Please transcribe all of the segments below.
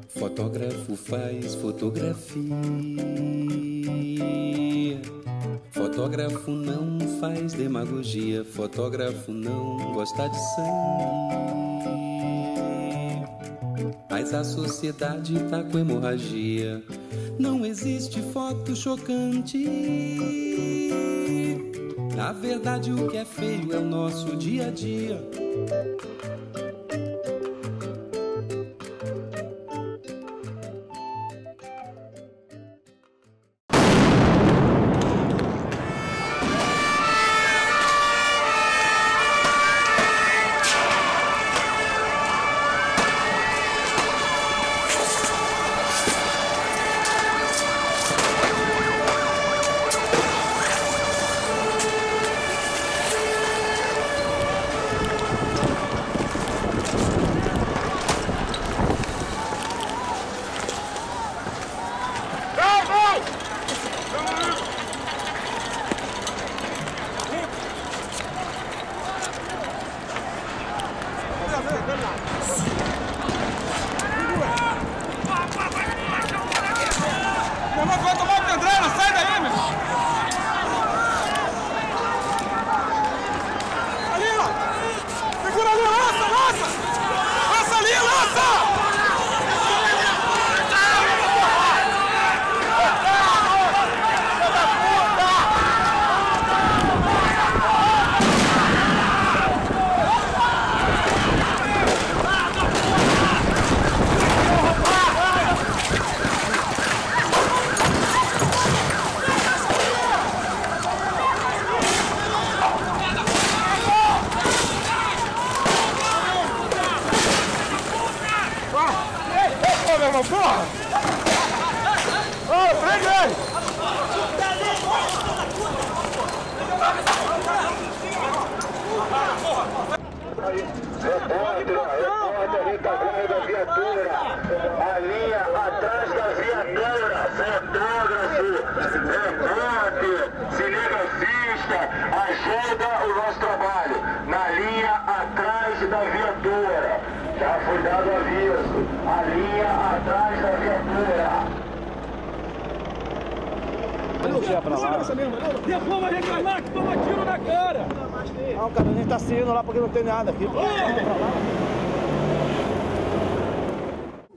Fotógrafo faz fotografia. Fotógrafo não faz demagogia. Fotógrafo não gosta de sangue. Mas a sociedade tá com hemorragia. Não existe foto chocante. Na verdade, o que é feio é o nosso dia a dia. Devolva reclamar que toma tiro na cara! Não, cara, a gente tá seguindo lá porque não tem nada aqui.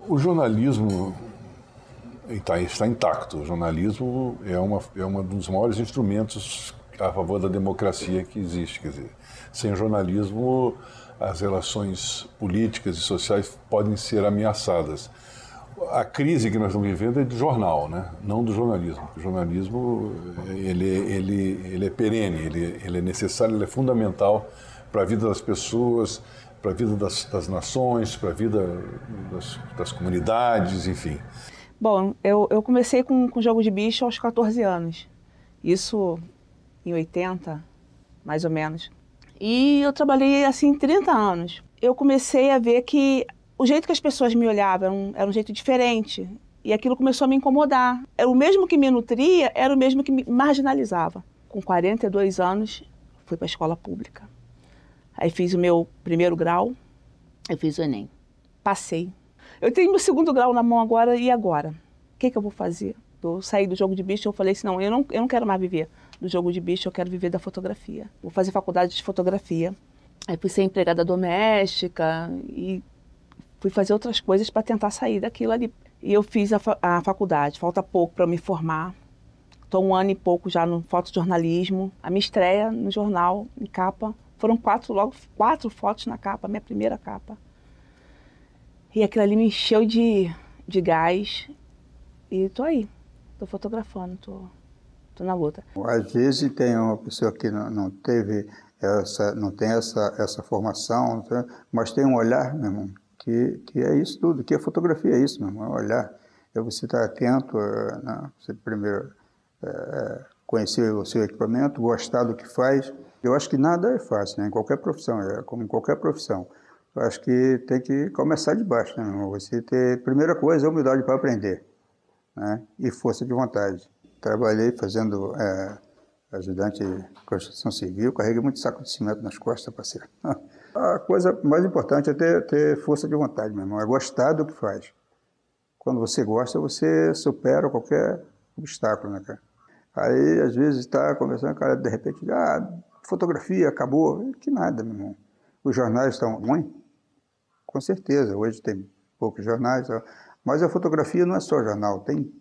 O jornalismo está intacto. O jornalismo é um dos maiores instrumentos a favor da democracia que existe. Quer dizer, sem jornalismo, as relações políticas e sociais podem ser ameaçadas. A crise que nós estamos vivendo é do jornal, né? Não do jornalismo. O jornalismo ele é perene, ele é necessário, ele é fundamental para a vida das pessoas, para a vida das nações, para a vida das comunidades, enfim. Bom, eu comecei com jogo de bicho aos 14 anos. Isso em 80, mais ou menos. E eu trabalhei assim 30 anos. Eu comecei a ver que o jeito que as pessoas me olhavam era um jeito diferente. E aquilo começou a me incomodar. Era o mesmo que me nutria, era o mesmo que me marginalizava. Com 42 anos, fui para a escola pública. Aí fiz o meu primeiro grau, eu fiz o Enem. Passei. Eu tenho meu segundo grau na mão agora, e agora? O que eu vou fazer? Eu saí do jogo de bicho, eu falei assim, não, eu não quero mais viver do jogo de bicho, eu quero viver da fotografia. Vou fazer faculdade de fotografia. Aí fui ser empregada doméstica e fui fazer outras coisas para tentar sair daquilo ali. E eu fiz a faculdade, falta pouco para eu me formar. Estou 1 ano e pouco já no fotojornalismo. A minha estreia no jornal, em capa, foram 4 fotos na capa, minha primeira capa. E aquilo ali me encheu de gás. E estou aí, estou fotografando, estou na luta. Às vezes tem uma pessoa que não tem essa formação, mas tem um olhar, meu irmão, que é isso tudo, que a fotografia é isso, meu irmão, é um olhar. É você estar atento, você primeiro conhecer o seu equipamento, gostar do que faz. Eu acho que nada é fácil, né? Em qualquer profissão, como em qualquer profissão. Eu acho que tem que começar de baixo, né, meu irmão? Você ter, primeira coisa, é humildade para aprender, né? E força de vontade. Trabalhei fazendo ajudante de construção civil, carreguei muito saco de cimento nas costas, parceiro. A coisa mais importante é ter força de vontade, meu irmão, é gostar do que faz. Quando você gosta, você supera qualquer obstáculo, né, cara? Aí, às vezes, está conversando, cara, de repente, fotografia, acabou. Que nada, meu irmão. Os jornais estão ruins? Com certeza, hoje tem poucos jornais, mas a fotografia não é só jornal, tem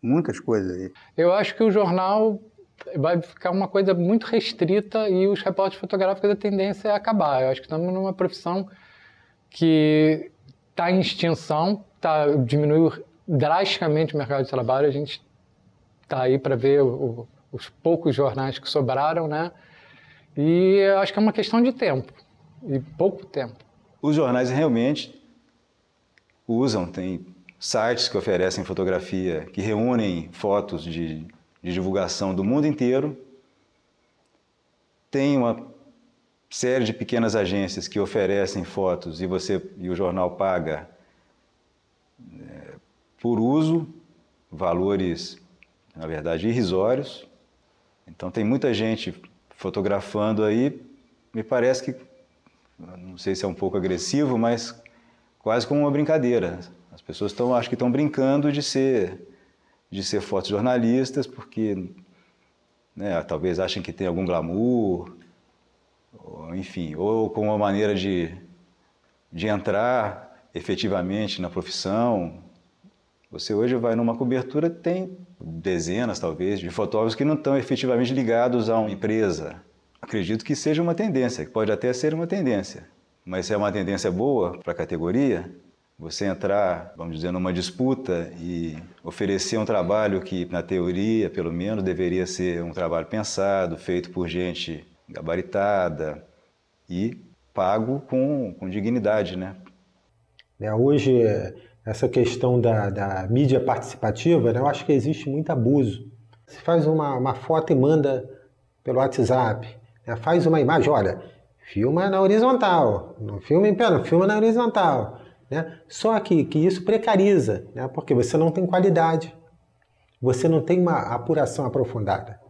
muitas coisas aí. Eu acho que o jornal vai ficar uma coisa muito restrita e os repórteres fotográficos, a tendência é acabar. Eu acho que estamos numa profissão que está em extinção, diminuiu drasticamente o mercado de trabalho. A gente está aí para ver os poucos jornais que sobraram, né? E eu acho que é uma questão de tempo, e pouco tempo. Os jornais realmente usam, tem sites que oferecem fotografia, que reúnem fotos de divulgação do mundo inteiro. Tem uma série de pequenas agências que oferecem fotos e o jornal paga por uso, valores, na verdade, irrisórios. Então tem muita gente fotografando aí, me parece que, não sei se é um pouco agressivo, mas quase como uma brincadeira. As pessoas acho que estão brincando de ser fotojornalistas porque, né, talvez achem que tem algum glamour, ou, enfim, ou com uma maneira de entrar efetivamente na profissão. Você hoje vai numa cobertura, tem dezenas, talvez, de fotógrafos que não estão efetivamente ligados a uma empresa. Acredito que seja uma tendência, que pode até ser uma tendência. Mas se é uma tendência boa para a categoria, você entrar, vamos dizer, numa disputa e oferecer um trabalho que, na teoria, pelo menos, deveria ser um trabalho pensado, feito por gente gabaritada e pago com dignidade, né? Hoje, essa questão da mídia participativa, né, eu acho que existe muito abuso. Você faz uma foto e manda pelo WhatsApp, né, faz uma imagem, olha, filma na horizontal, não filma em pé, não filma na horizontal. Né? Só que isso precariza, né, porque você não tem qualidade, você não tem uma apuração aprofundada.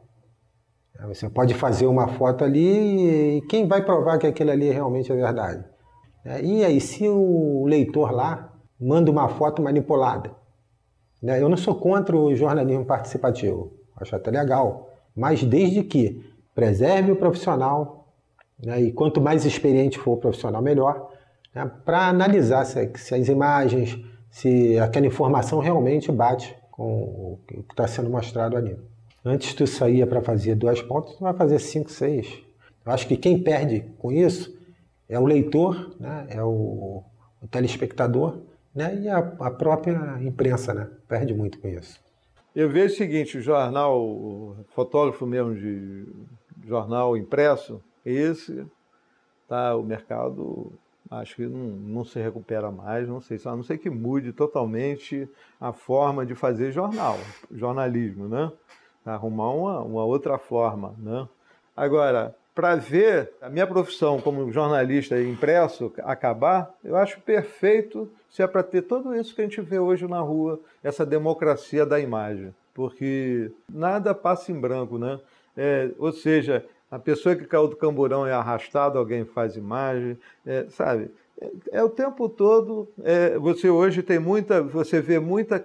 Você pode fazer uma foto ali e quem vai provar que aquilo ali realmente é verdade? E aí, se o leitor lá manda uma foto manipulada? Eu não sou contra o jornalismo participativo, acho até legal, mas desde que preserve o profissional, né, e quanto mais experiente for o profissional, melhor, né, para analisar se as imagens, se aquela informação realmente bate com o que está sendo mostrado ali. Antes tu saía para fazer 2 pontos, tu vai fazer 5, 6. Eu acho que quem perde com isso é o leitor, né, é o telespectador, né, e a própria imprensa, né, perde muito com isso. Eu vejo o seguinte, o jornal, o fotógrafo mesmo de jornal impresso, o mercado acho que não se recupera mais, não sei, a não ser que mude totalmente a forma de fazer jornalismo, né? Arrumar uma outra forma, né? Agora, para ver a minha profissão como jornalista impresso acabar, eu acho perfeito se é para ter tudo isso que a gente vê hoje na rua, essa democracia da imagem, porque nada passa em branco, né? Ou seja, a pessoa que caiu do camburão é arrastada, alguém faz imagem, sabe? O tempo todo, você hoje você vê muita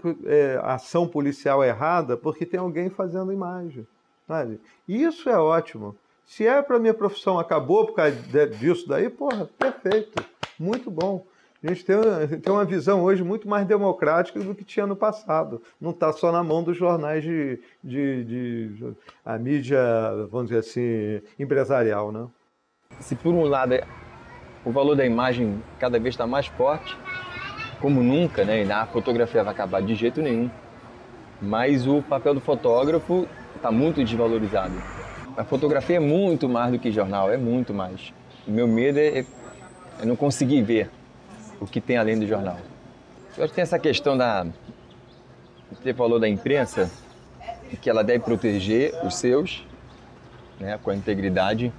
ação policial errada porque tem alguém fazendo imagem, sabe? E isso é ótimo. Se é para minha profissão, acabou por causa disso daí, porra, perfeito, muito bom. A gente tem uma visão hoje muito mais democrática do que tinha no passado. Não está só na mão dos jornais a mídia, vamos dizer assim, empresarial, né? Se por um lado o valor da imagem cada vez está mais forte, como nunca, né? E a fotografia vai acabar de jeito nenhum, mas o papel do fotógrafo está muito desvalorizado. A fotografia é muito mais do que jornal, é muito mais. O meu medo é não conseguir ver o que tem além do jornal. Eu acho que tem essa questão você falou da imprensa, que ela deve proteger os seus, né, com a integridade,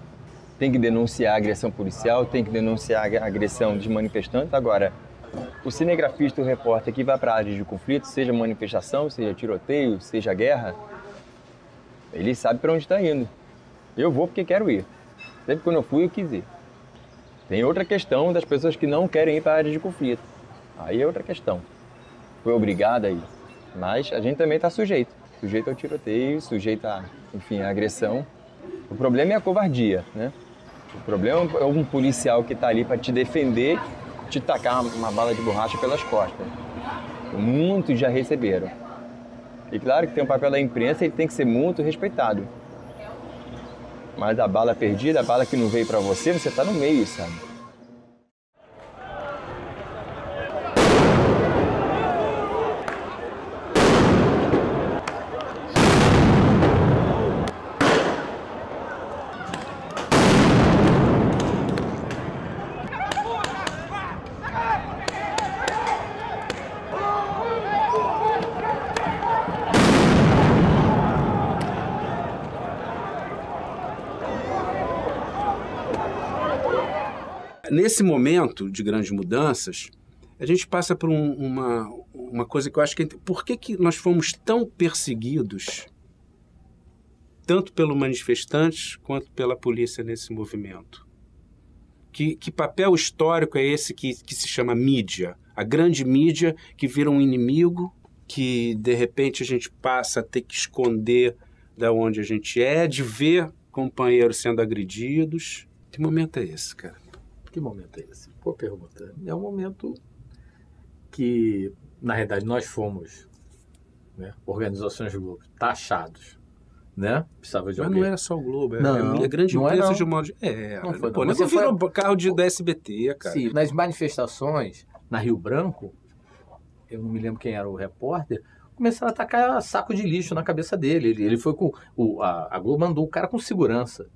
tem que denunciar a agressão policial, tem que denunciar a agressão de manifestantes. Agora, o cinegrafista, o repórter que vai para a área de conflito, seja manifestação, seja tiroteio, seja guerra, Ele sabe para onde está indo. Eu vou porque quero ir. Sempre quando eu fui, eu quis ir. Tem outra questão das pessoas que não querem ir para a área de conflito. Aí é outra questão. Foi obrigado a ir. Mas a gente também está sujeito. Sujeito ao tiroteio, sujeito à, enfim, à agressão. O problema é a covardia, né? O problema é um policial que está ali para te defender, te tacar uma bala de borracha pelas costas. Muitos já receberam. E claro que tem o papel da imprensa e tem que ser muito respeitado. Mas a bala perdida, a bala que não veio para você, você está no meio, sabe? Nesse momento de grandes mudanças, a gente passa por uma coisa que eu acho que... Por que nós fomos tão perseguidos, tanto pelos manifestantes quanto pela polícia nesse movimento? Que papel histórico é esse que se chama mídia? A grande mídia que vira um inimigo, que de repente a gente passa a ter que esconder da onde a gente é, de ver companheiros sendo agredidos. Que momento é esse, cara? Que momento é esse? Boa pergunta. É um momento que, na realidade, nós fomos, né, organizações do Globo, taxados, né? Precisava de Mas alguém. não era só o Globo, não, a grande não empresa era, de um modo... não foi, pô, não. Você virou carro da SBT, cara. Sim, nas manifestações, na Rio Branco, eu não me lembro quem era o repórter, começaram a atacar saco de lixo na cabeça dele. Ele foi com... A Globo mandou o cara com segurança.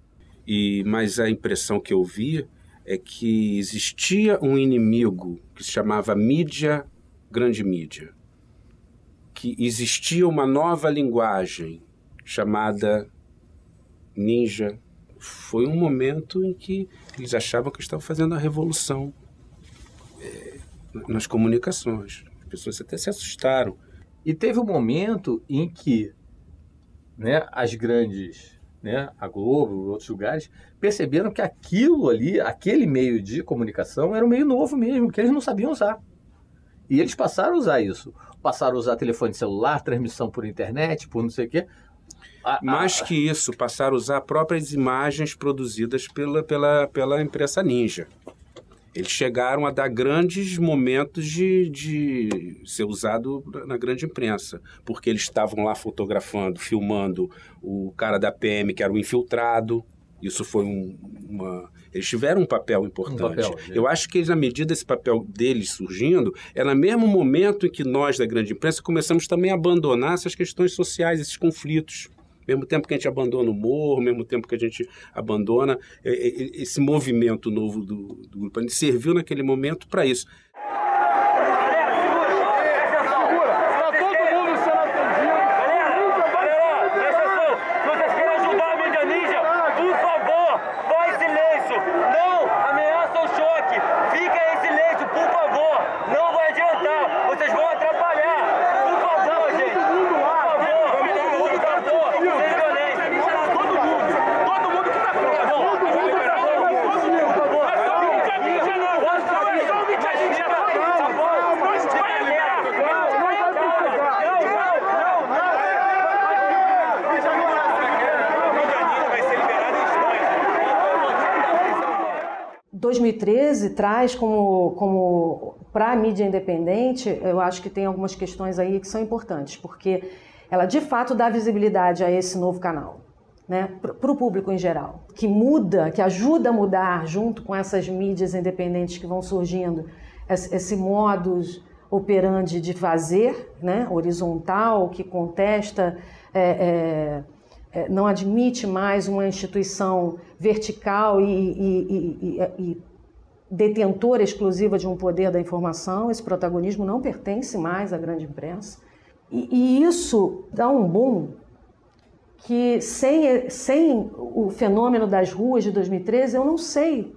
Mas a impressão que eu vi é que existia um inimigo que se chamava mídia, grande mídia, que existia uma nova linguagem chamada ninja. Foi um momento em que eles achavam que estavam fazendo a revolução nas comunicações. As pessoas até se assustaram. E teve um momento em que, né, as grandes... né, a Globo, outros lugares, perceberam que aquilo ali, aquele meio de comunicação era um meio novo mesmo, que eles não sabiam usar. E eles passaram a usar isso. Passaram a usar telefone celular, transmissão por internet, por não sei o quê. Mais que isso, passaram a usar próprias imagens produzidas pela imprensa ninja. Eles chegaram a dar grandes momentos de ser usado na grande imprensa, porque eles estavam lá fotografando, filmando o cara da PM, que era o infiltrado. Isso foi Eles tiveram um papel importante. Eu acho que, na medida desse papel deles surgindo, é no mesmo momento em que nós, da grande imprensa, começamos também a abandonar essas questões sociais, esses conflitos. Ao mesmo tempo que a gente abandona o morro, ao mesmo tempo que a gente abandona esse movimento novo do grupo. A gente serviu naquele momento para isso. Em 2013 traz como para a mídia independente, eu acho que tem algumas questões aí que são importantes, porque ela de fato dá visibilidade a esse novo canal, né, para o público em geral, que muda, que ajuda a mudar junto com essas mídias independentes que vão surgindo, esse modus operandi de fazer, né, horizontal, que contesta, não admite mais uma instituição vertical e detentora exclusiva de um poder da informação. Esse protagonismo não pertence mais à grande imprensa. E isso dá um boom que, sem o fenômeno das ruas de 2013, eu não sei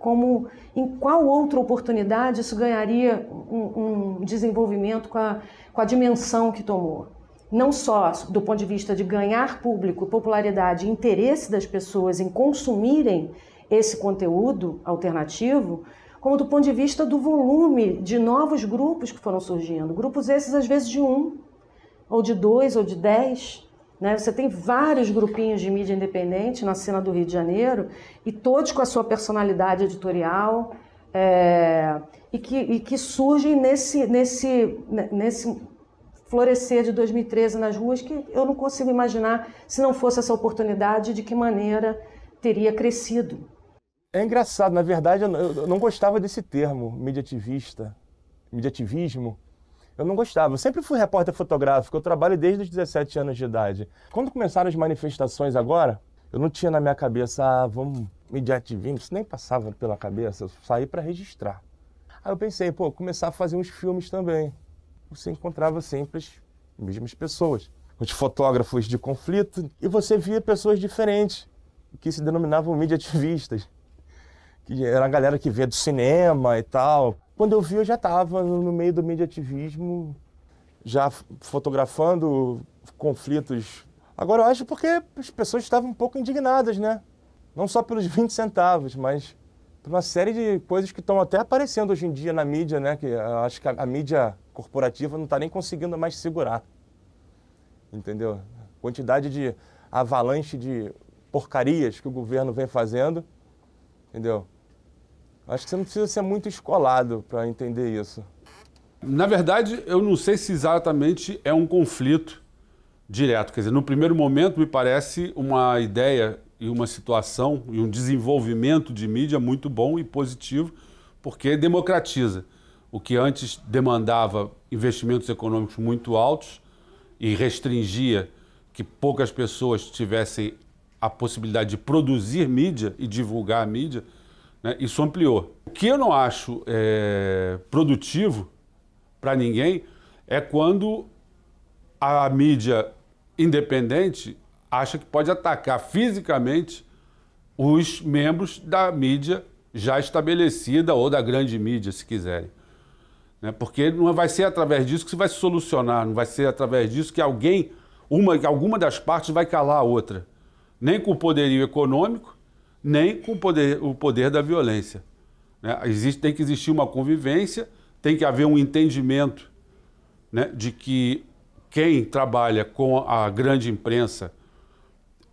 em qual outra oportunidade isso ganharia um desenvolvimento com a dimensão que tomou. não só do ponto de vista de ganhar público, popularidade e interesse das pessoas em consumirem esse conteúdo alternativo, como do ponto de vista do volume de novos grupos que foram surgindo. Grupos esses, às vezes, de 1, ou de 2, ou de 10. Né? Você tem vários grupinhos de mídia independente na cena do Rio de Janeiro, e todos com a sua personalidade editorial, e que surgem nesse florescer de 2013 nas ruas, que eu não consigo imaginar, se não fosse essa oportunidade, de que maneira teria crescido. É engraçado, na verdade, eu não gostava desse termo, mediativismo. Eu não gostava. Eu sempre fui repórter fotográfico, eu trabalho desde os 17 anos de idade. Quando começaram as manifestações agora, eu não tinha na minha cabeça, vamos mediativismo, isso nem passava pela cabeça, eu saí para registrar. Aí eu pensei, começar a fazer uns filmes também. Você encontrava sempre as mesmas pessoas, os fotógrafos de conflito, e você via pessoas diferentes, que se denominavam mediativistas, que era a galera que via do cinema e tal. Quando eu vi, eu já estava no meio do mediativismo, já fotografando conflitos. Agora, eu acho porque as pessoas estavam um pouco indignadas, né? Não só pelos 20 centavos, mas por uma série de coisas que estão até aparecendo hoje em dia na mídia, né? Que eu acho que a mídia corporativa não está nem conseguindo mais segurar. Entendeu? Quantidade de avalanche de porcarias que o governo vem fazendo, entendeu? Acho que você não precisa ser muito escolado para entender isso. Na verdade, eu não sei se exatamente é um conflito direto. Quer dizer, no primeiro momento me parece uma ideia e uma situação e um desenvolvimento de mídia muito bom e positivo, porque democratiza. O que antes demandava investimentos econômicos muito altos e restringia que poucas pessoas tivessem a possibilidade de produzir mídia e divulgar a mídia, né, isso ampliou. O que eu não acho produtivo para ninguém é quando a mídia independente acha que pode atacar fisicamente os membros da mídia já estabelecida ou da grande mídia, se quiserem. Né? Porque não vai ser através disso que se vai solucionar, não vai ser através disso que alguma das partes vai calar a outra. Nem com o poderio econômico, nem com o poder da violência. Né? Tem que existir uma convivência, tem que haver um entendimento, né, de que quem trabalha com a grande imprensa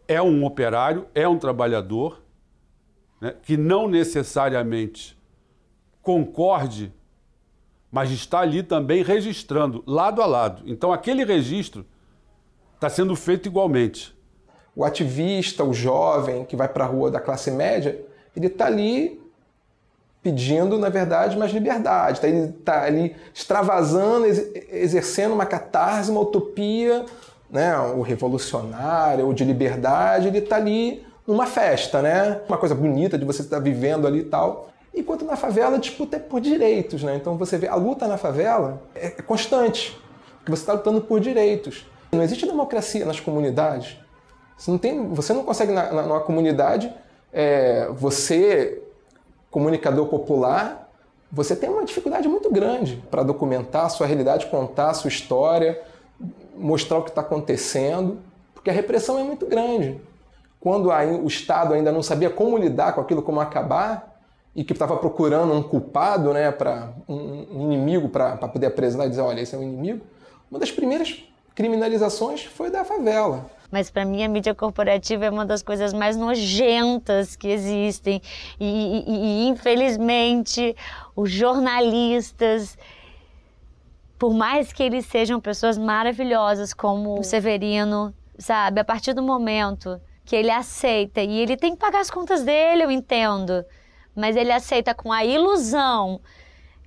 é um operário, é um trabalhador, né, que não necessariamente concorde, mas está ali também registrando, lado a lado. Então, aquele registro está sendo feito igualmente. O ativista, o jovem que vai para a rua da classe média, ele está ali pedindo, na verdade, mais liberdade. Ele está ali extravasando, exercendo uma catarse, uma utopia, né, o revolucionário, ou de liberdade. Ele está ali numa festa, né? Uma coisa bonita de você estar vivendo ali e tal. Enquanto na favela a disputa é por direitos, né? Então você vê, a luta na favela é constante, porque você está lutando por direitos. Não existe democracia nas comunidades. Você não consegue, numa comunidade, você, comunicador popular, você tem uma dificuldade muito grande para documentar a sua realidade, contar a sua história, mostrar o que está acontecendo, porque a repressão é muito grande. Quando o Estado ainda não sabia como lidar com aquilo, como acabar, e que estava procurando um culpado, né, um inimigo para poder apresentar e dizer, olha, esse é um inimigo, uma das primeiras criminalizações foi da favela. Mas para mim a mídia corporativa é uma das coisas mais nojentas que existem. E infelizmente, os jornalistas, por mais que eles sejam pessoas maravilhosas, como o Severino, sabe? A partir do momento que ele aceita, e ele tem que pagar as contas dele, eu entendo, mas ele aceita com a ilusão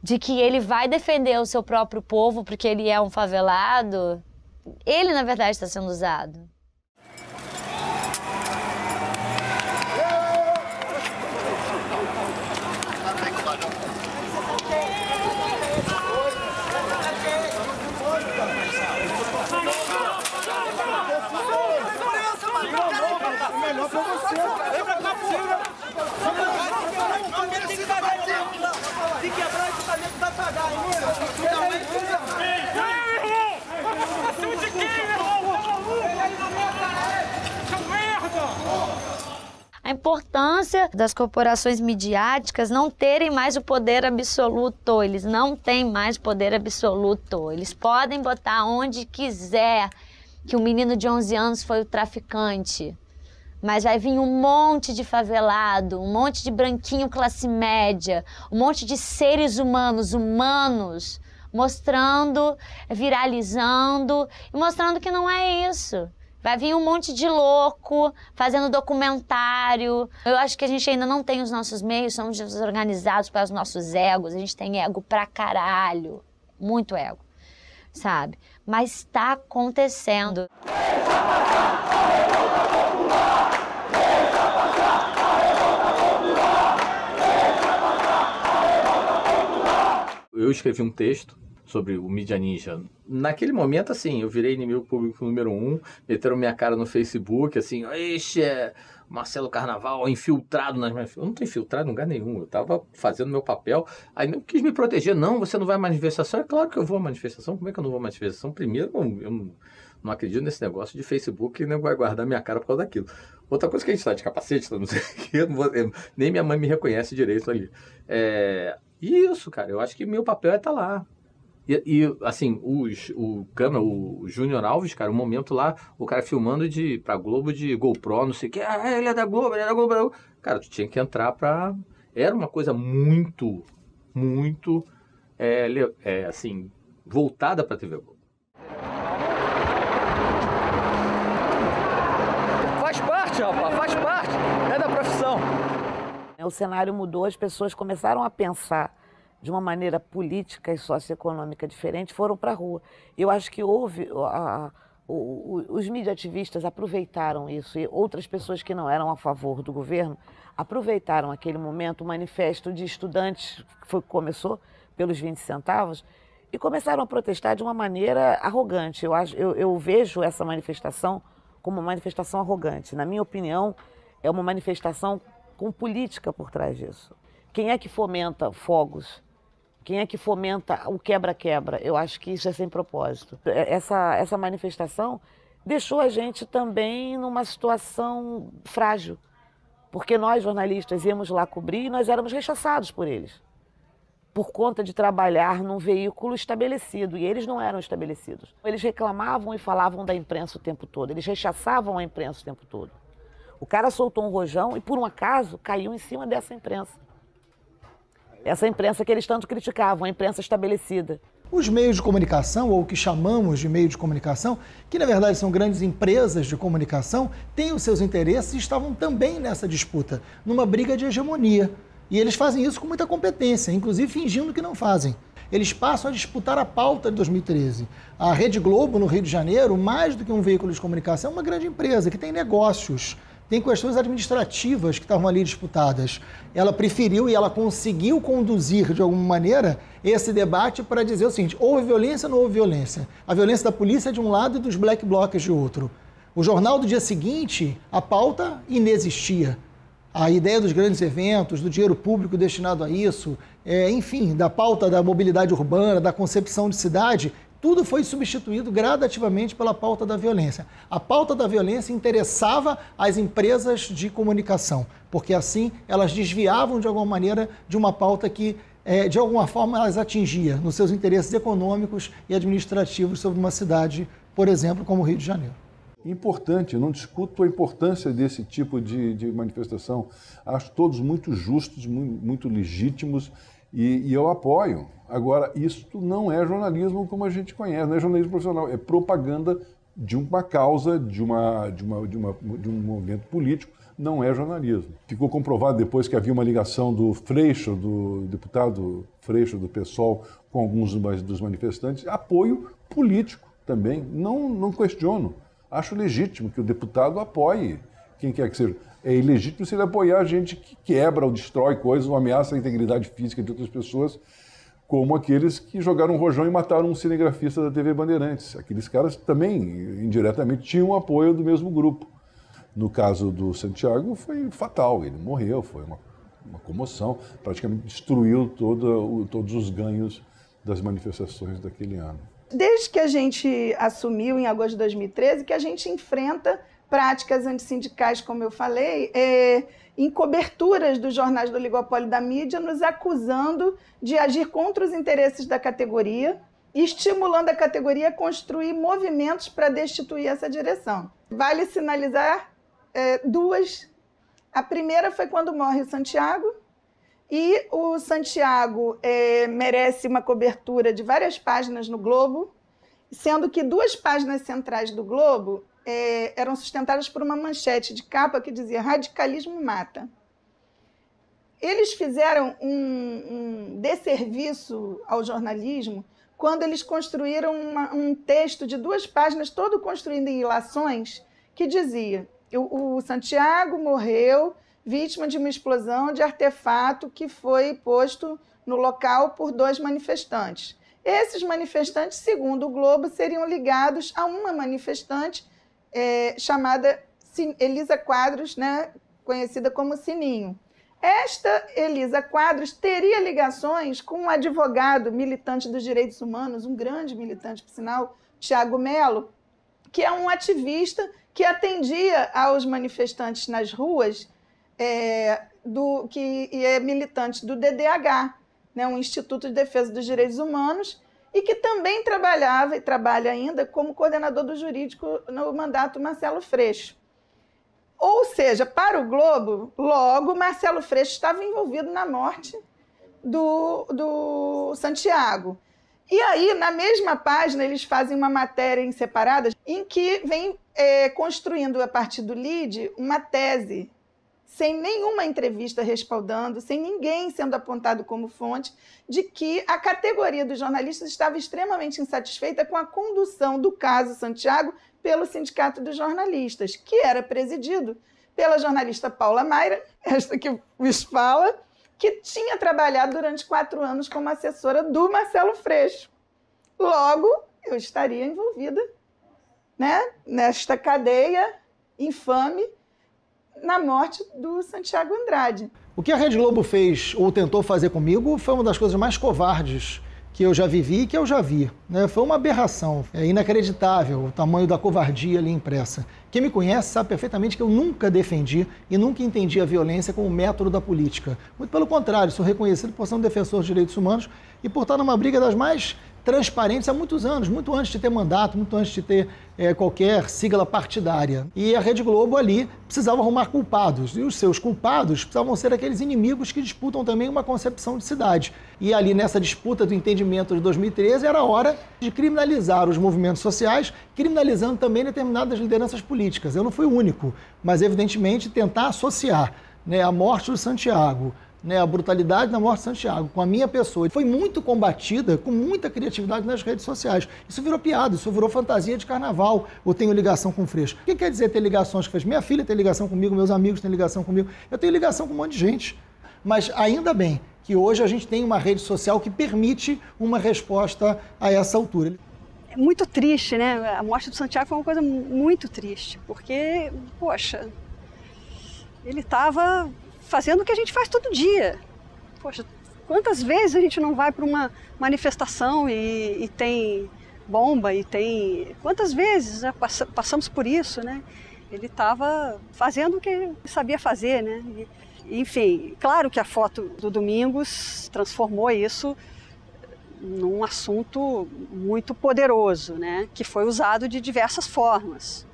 de que ele vai defender o seu próprio povo porque ele é um favelado, ele, na verdade, está sendo usado. Melhor pra você. Lembra que é possível. Se quebrar, o equipamento vai pagar, irmão. Acima de quem, irmão? importância das corporações midiáticas não terem mais o poder absoluto. Eles não têm mais poder absoluto. Eles podem botar onde quiser que um menino de 11 anos foi o traficante. Mas vai vir um monte de favelado, um monte de branquinho classe média, um monte de seres humanos, mostrando, viralizando e mostrando que não é isso. Vai vir um monte de louco fazendo documentário. Eu acho que a gente ainda não tem os nossos meios, somos desorganizados para os nossos egos. A gente tem ego pra caralho, muito ego, sabe? Mas está acontecendo. Eu escrevi um texto sobre o Mídia Ninja. Naquele momento, assim, eu virei inimigo público número 1, meteram minha cara no Facebook, assim, este é Marcelo Carnaval infiltrado nas minhas... Eu não tô infiltrado em lugar nenhum, eu tava fazendo meu papel, aí não quis me proteger, não, você não vai à manifestação? É claro que eu vou à manifestação, como é que eu não vou à manifestação? Primeiro, eu não acredito nesse negócio de Facebook e não vai guardar minha cara por causa daquilo. Outra coisa que a gente tá de capacete, não sei o que, nem minha mãe me reconhece direito ali. Isso, cara, eu acho que meu papel é estar lá. E assim, o Júnior Alves, cara, um momento lá, o cara filmando pra Globo de GoPro, não sei o que, ele é da Globo, ele é da Globo. Cara, tu tinha que entrar pra... Era uma coisa muito, assim, voltada pra TV Globo. Faz parte, rapaz, faz parte. É da profissão. O cenário mudou, as pessoas começaram a pensar de uma maneira política e socioeconômica diferente, foram para a rua. Eu acho que houve... os mídia-ativistas aproveitaram isso e outras pessoas que não eram a favor do governo aproveitaram aquele momento, o manifesto de estudantes, que começou pelos 20 centavos, e começaram a protestar de uma maneira arrogante. Eu vejo essa manifestação como uma manifestação arrogante. Na minha opinião, é uma manifestação com política por trás disso. Quem é que fomenta fogos? Quem é que fomenta o quebra-quebra? Eu acho que isso é sem propósito. Essa manifestação deixou a gente também numa situação frágil, porque nós, jornalistas, íamos lá cobrir e nós éramos rechaçados por eles, por conta de trabalhar num veículo estabelecido, e eles não eram estabelecidos. Eles reclamavam e falavam da imprensa o tempo todo, eles rechaçavam a imprensa o tempo todo. O cara soltou um rojão e, por um acaso, caiu em cima dessa imprensa. Essa imprensa que eles tanto criticavam, a imprensa estabelecida. Os meios de comunicação, ou o que chamamos de meio de comunicação, que na verdade são grandes empresas de comunicação, têm os seus interesses e estavam também nessa disputa, numa briga de hegemonia. E eles fazem isso com muita competência, inclusive fingindo que não fazem. Eles passam a disputar a pauta de 2013. A Rede Globo, no Rio de Janeiro, mais do que um veículo de comunicação, é uma grande empresa que tem negócios, tem questões administrativas que estavam ali disputadas. Ela preferiu e ela conseguiu conduzir, de alguma maneira, esse debate para dizer o seguinte: houve violência ou não houve violência? A violência da polícia de um lado e dos black blocs de outro. O jornal do dia seguinte, a pauta inexistia. A ideia dos grandes eventos, do dinheiro público destinado a isso, enfim, da pauta da mobilidade urbana, da concepção de cidade, tudo foi substituído gradativamente pela pauta da violência. A pauta da violência interessava as empresas de comunicação, porque assim elas desviavam de alguma maneira de uma pauta que, de alguma forma, elas atingia nos seus interesses econômicos e administrativos sobre uma cidade, por exemplo, como o Rio de Janeiro. Importante, eu não discuto a importância desse tipo de manifestação. Acho todos muito justos, muito legítimos e eu apoio. Agora, isso não é jornalismo como a gente conhece, não é jornalismo profissional, é propaganda de uma causa, de um movimento político, não é jornalismo. Ficou comprovado depois que havia uma ligação do Freixo, do deputado Freixo do PSOL, com alguns dos manifestantes, apoio político também, não questiono. Acho legítimo que o deputado apoie quem quer que seja. É ilegítimo se ele apoiar gente que quebra ou destrói coisas ou ameaça a integridade física de outras pessoas, como aqueles que jogaram um rojão e mataram um cinegrafista da TV Bandeirantes. Aqueles caras também, indiretamente, tinham o apoio do mesmo grupo. No caso do Santiago, foi fatal, ele morreu, foi uma comoção, praticamente destruiu todos os ganhos das manifestações daquele ano. Desde que a gente assumiu, em agosto de 2013, que a gente enfrenta práticas antissindicais, como eu falei, em coberturas dos jornais do oligopólio da mídia, nos acusando de agir contra os interesses da categoria, estimulando a categoria a construir movimentos para destituir essa direção. Vale sinalizar duas. A primeira foi quando morre o Santiago, e o Santiago merece uma cobertura de várias páginas no Globo, sendo que 2 páginas centrais do Globo eram sustentadas por uma manchete de capa que dizia radicalismo mata. Eles fizeram um desserviço ao jornalismo quando eles construíram um texto de 2 páginas, todo construído em ilações, que dizia: o Santiago morreu vítima de uma explosão de artefato que foi posto no local por 2 manifestantes. Esses manifestantes, segundo o Globo, seriam ligados a uma manifestante chamada Elisa Quadros, né, conhecida como Sininho. Esta Elisa Quadros teria ligações com um advogado militante dos direitos humanos, um grande militante, por sinal, Thiago Mello, que é um ativista que atendia aos manifestantes nas ruas, que é militante do DDH, né, um Instituto de Defesa dos Direitos Humanos, e que também trabalhava e trabalha ainda como coordenador do jurídico no mandato Marcelo Freixo. Ou seja, para o Globo, logo Marcelo Freixo estava envolvido na morte do Santiago. E aí, na mesma página, eles fazem uma matéria em separadas em que vem construindo, a partir do lead, uma tese, sem nenhuma entrevista respaldando, sem ninguém sendo apontado como fonte, de que a categoria dos jornalistas estava extremamente insatisfeita com a condução do caso Santiago pelo Sindicato dos Jornalistas, que era presidido pela jornalista Paula Mayra, esta que vos fala, que tinha trabalhado durante 4 anos como assessora do Marcelo Freixo. Logo, eu estaria envolvida, né, nesta cadeia infame na morte do Santiago Andrade. O que a Rede Globo fez ou tentou fazer comigo foi uma das coisas mais covardes que eu já vivi e que eu já vi, né? Foi uma aberração, é inacreditável o tamanho da covardia ali impressa. Quem me conhece sabe perfeitamente que eu nunca defendi e nunca entendi a violência como método da política. Muito pelo contrário, sou reconhecido por ser um defensor dos direitos humanos e por estar numa briga das mais transparentes há muitos anos, muito antes de ter mandato, muito antes de ter qualquer sigla partidária. E a Rede Globo ali precisava arrumar culpados, e os seus culpados precisavam ser aqueles inimigos que disputam também uma concepção de cidade. E ali nessa disputa do entendimento de 2013 era hora de criminalizar os movimentos sociais, criminalizando também determinadas lideranças políticas. Eu não fui o único, mas evidentemente tentar associar, né, a morte do Santiago, né, a brutalidade da morte de Santiago com a minha pessoa foi muito combatida com muita criatividade nas redes sociais. Isso virou piada, isso virou fantasia de carnaval, ou tenho ligação com o Freixo. O que quer dizer ter ligações com o Freixo? Minha filha tem ligação comigo, meus amigos têm ligação comigo, eu tenho ligação com um monte de gente. Mas ainda bem que hoje a gente tem uma rede social que permite uma resposta a essa altura. É muito triste, né? A morte do Santiago foi uma coisa muito triste, porque, poxa, ele estava fazendo o que a gente faz todo dia. Poxa, quantas vezes a gente não vai para uma manifestação e tem bomba e tem... Quantas vezes já passamos por isso, né? Ele estava fazendo o que sabia fazer, né? Enfim, claro que a foto do Domingos transformou isso num assunto muito poderoso, né? Que foi usado de diversas formas.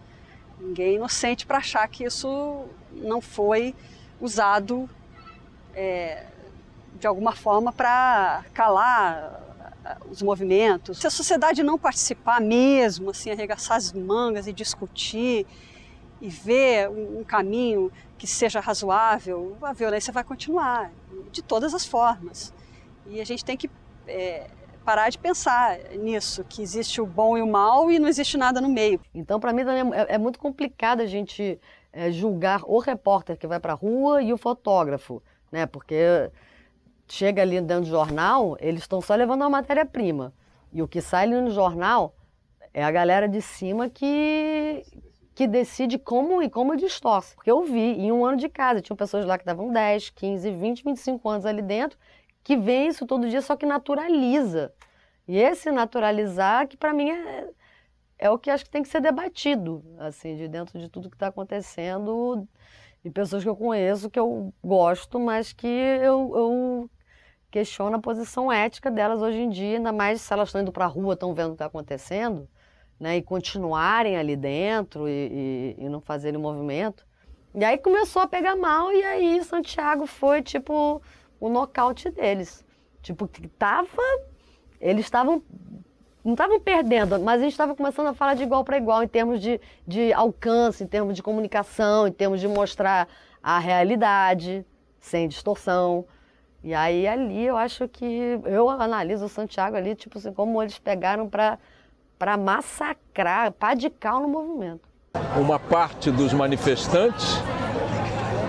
Ninguém é inocente para achar que isso não foi usado de alguma forma para calar os movimentos. Se a sociedade não participar mesmo, assim, arregaçar as mangas e discutir e ver um caminho que seja razoável, a violência vai continuar, de todas as formas. E a gente tem que parar de pensar nisso, que existe o bom e o mal e não existe nada no meio. Então, para mim, também é muito complicado a gente julgar o repórter que vai para a rua e o fotógrafo, né? Porque chega ali dentro do jornal, eles estão só levando a matéria-prima. E o que sai ali no jornal é a galera de cima que decide como distorce. Porque eu vi em um ano de casa, tinham pessoas lá que estavam 10, 15, 20, 25 anos ali dentro, que vê isso todo dia, só que naturaliza. E esse naturalizar, que para mim é o que acho que tem que ser debatido, assim, de dentro de tudo que está acontecendo, de pessoas que eu conheço, que eu gosto, mas que eu questiono a posição ética delas hoje em dia, ainda mais se elas estão indo para a rua, estão vendo o que está acontecendo, né, e continuarem ali dentro e não fazerem movimento. E aí começou a pegar mal, e aí Santiago foi, tipo, o nocaute deles. Tipo, eles não estavam perdendo, mas a gente estava começando a falar de igual para igual, em termos de alcance, em termos de comunicação, em termos de mostrar a realidade, sem distorção. E aí ali eu acho que, eu analiso o Santiago ali, tipo assim, como eles pegaram para massacrar, pá de cal no movimento. Uma parte dos manifestantes,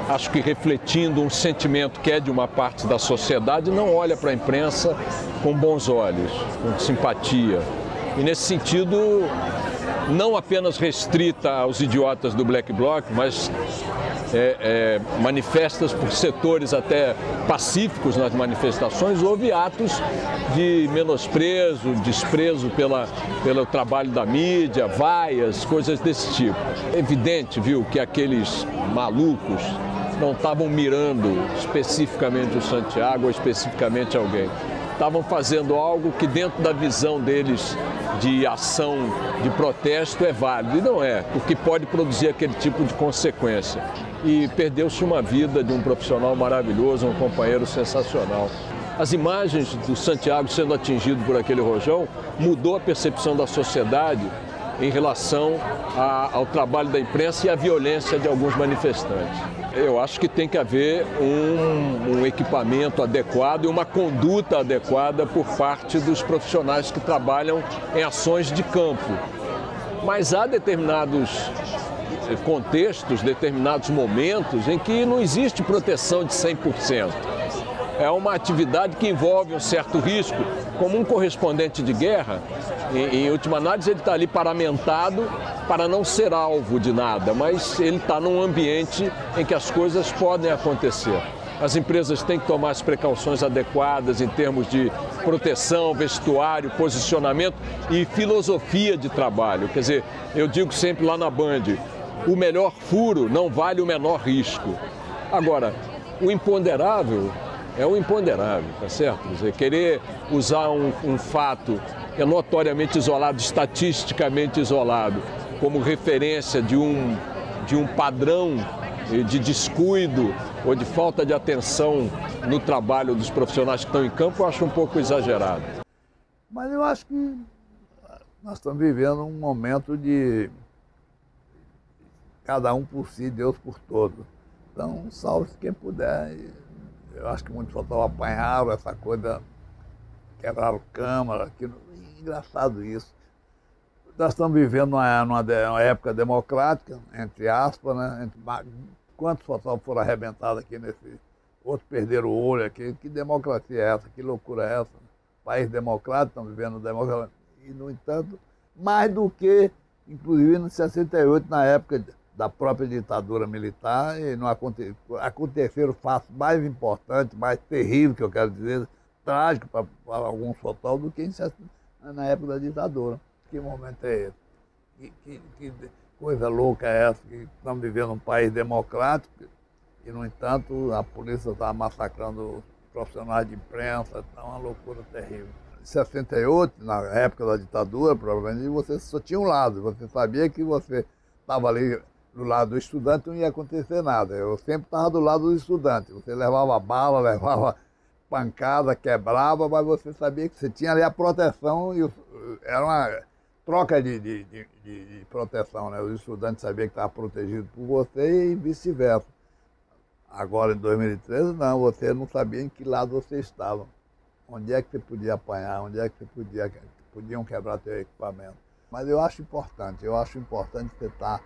acho que refletindo um sentimento que é de uma parte da sociedade, não olha para a imprensa com bons olhos, com simpatia. E nesse sentido, não apenas restrita aos idiotas do Black Bloc, mas manifestas por setores até pacíficos nas manifestações, houve atos de menosprezo, desprezo pelo trabalho da mídia, vaias, coisas desse tipo. É evidente, viu, que aqueles malucos não estavam mirando especificamente o Santiago ou especificamente alguém. Estavam fazendo algo que dentro da visão deles de ação, de protesto, é válido. E não é, porque pode produzir aquele tipo de consequência. E perdeu-se uma vida de um profissional maravilhoso, um companheiro sensacional. As imagens do Santiago sendo atingido por aquele rojão mudou a percepção da sociedade em relação ao trabalho da imprensa e à violência de alguns manifestantes. Eu acho que tem que haver um equipamento adequado e uma conduta adequada por parte dos profissionais que trabalham em ações de campo. Mas há determinados contextos, determinados momentos em que não existe proteção de 100%. É uma atividade que envolve um certo risco, como um correspondente de guerra. Em última análise, ele está ali paramentado para não ser alvo de nada, mas ele está num ambiente em que as coisas podem acontecer. As empresas têm que tomar as precauções adequadas em termos de proteção, vestuário, posicionamento e filosofia de trabalho. Quer dizer, eu digo sempre lá na Band, o melhor furo não vale o menor risco. Agora, o imponderável é o imponderável, tá certo? Quer dizer, querer usar um fato que é notoriamente isolado, estatisticamente isolado, como referência de um padrão de descuido ou de falta de atenção no trabalho dos profissionais que estão em campo, eu acho um pouco exagerado. Mas eu acho que nós estamos vivendo um momento de cada um por si, Deus por todos. Então, salve-se quem puder. Eu acho que muitos fotógrafos apanharam essa coisa, quebraram câmera, aquilo. Engraçado isso. Nós estamos vivendo uma época democrática, entre aspas, né? Quantos fotógrafos foram arrebentados aqui nesse... Outros perderam o olho aqui. Que democracia é essa? Que loucura é essa? País democrático, estamos vivendo democracia. E, no entanto, mais do que, inclusive, em 68, na época da própria ditadura militar, e não aconteceram fatos mais importantes, mais terríveis, que eu quero dizer, trágicos para alguns fotógrafos, do que na época da ditadura. Que momento é esse? Que coisa louca é essa? Que estamos vivendo um país democrático e, no entanto, a polícia está massacrando os profissionais de imprensa, está uma loucura terrível. Em 68, na época da ditadura, provavelmente, você só tinha um lado, você sabia que você estava ali do lado do estudante, não ia acontecer nada. Eu sempre estava do lado do estudante. Você levava bala, levava pancada, quebrava, mas você sabia que você tinha ali a proteção e era uma troca de proteção, né? Os estudantes sabiam que estavam protegidos por você e vice-versa. Agora, em 2013, não, você não sabia em que lado você estava. Onde é que você podia apanhar, onde é que você podiam quebrar teu equipamento. Mas eu acho importante você estar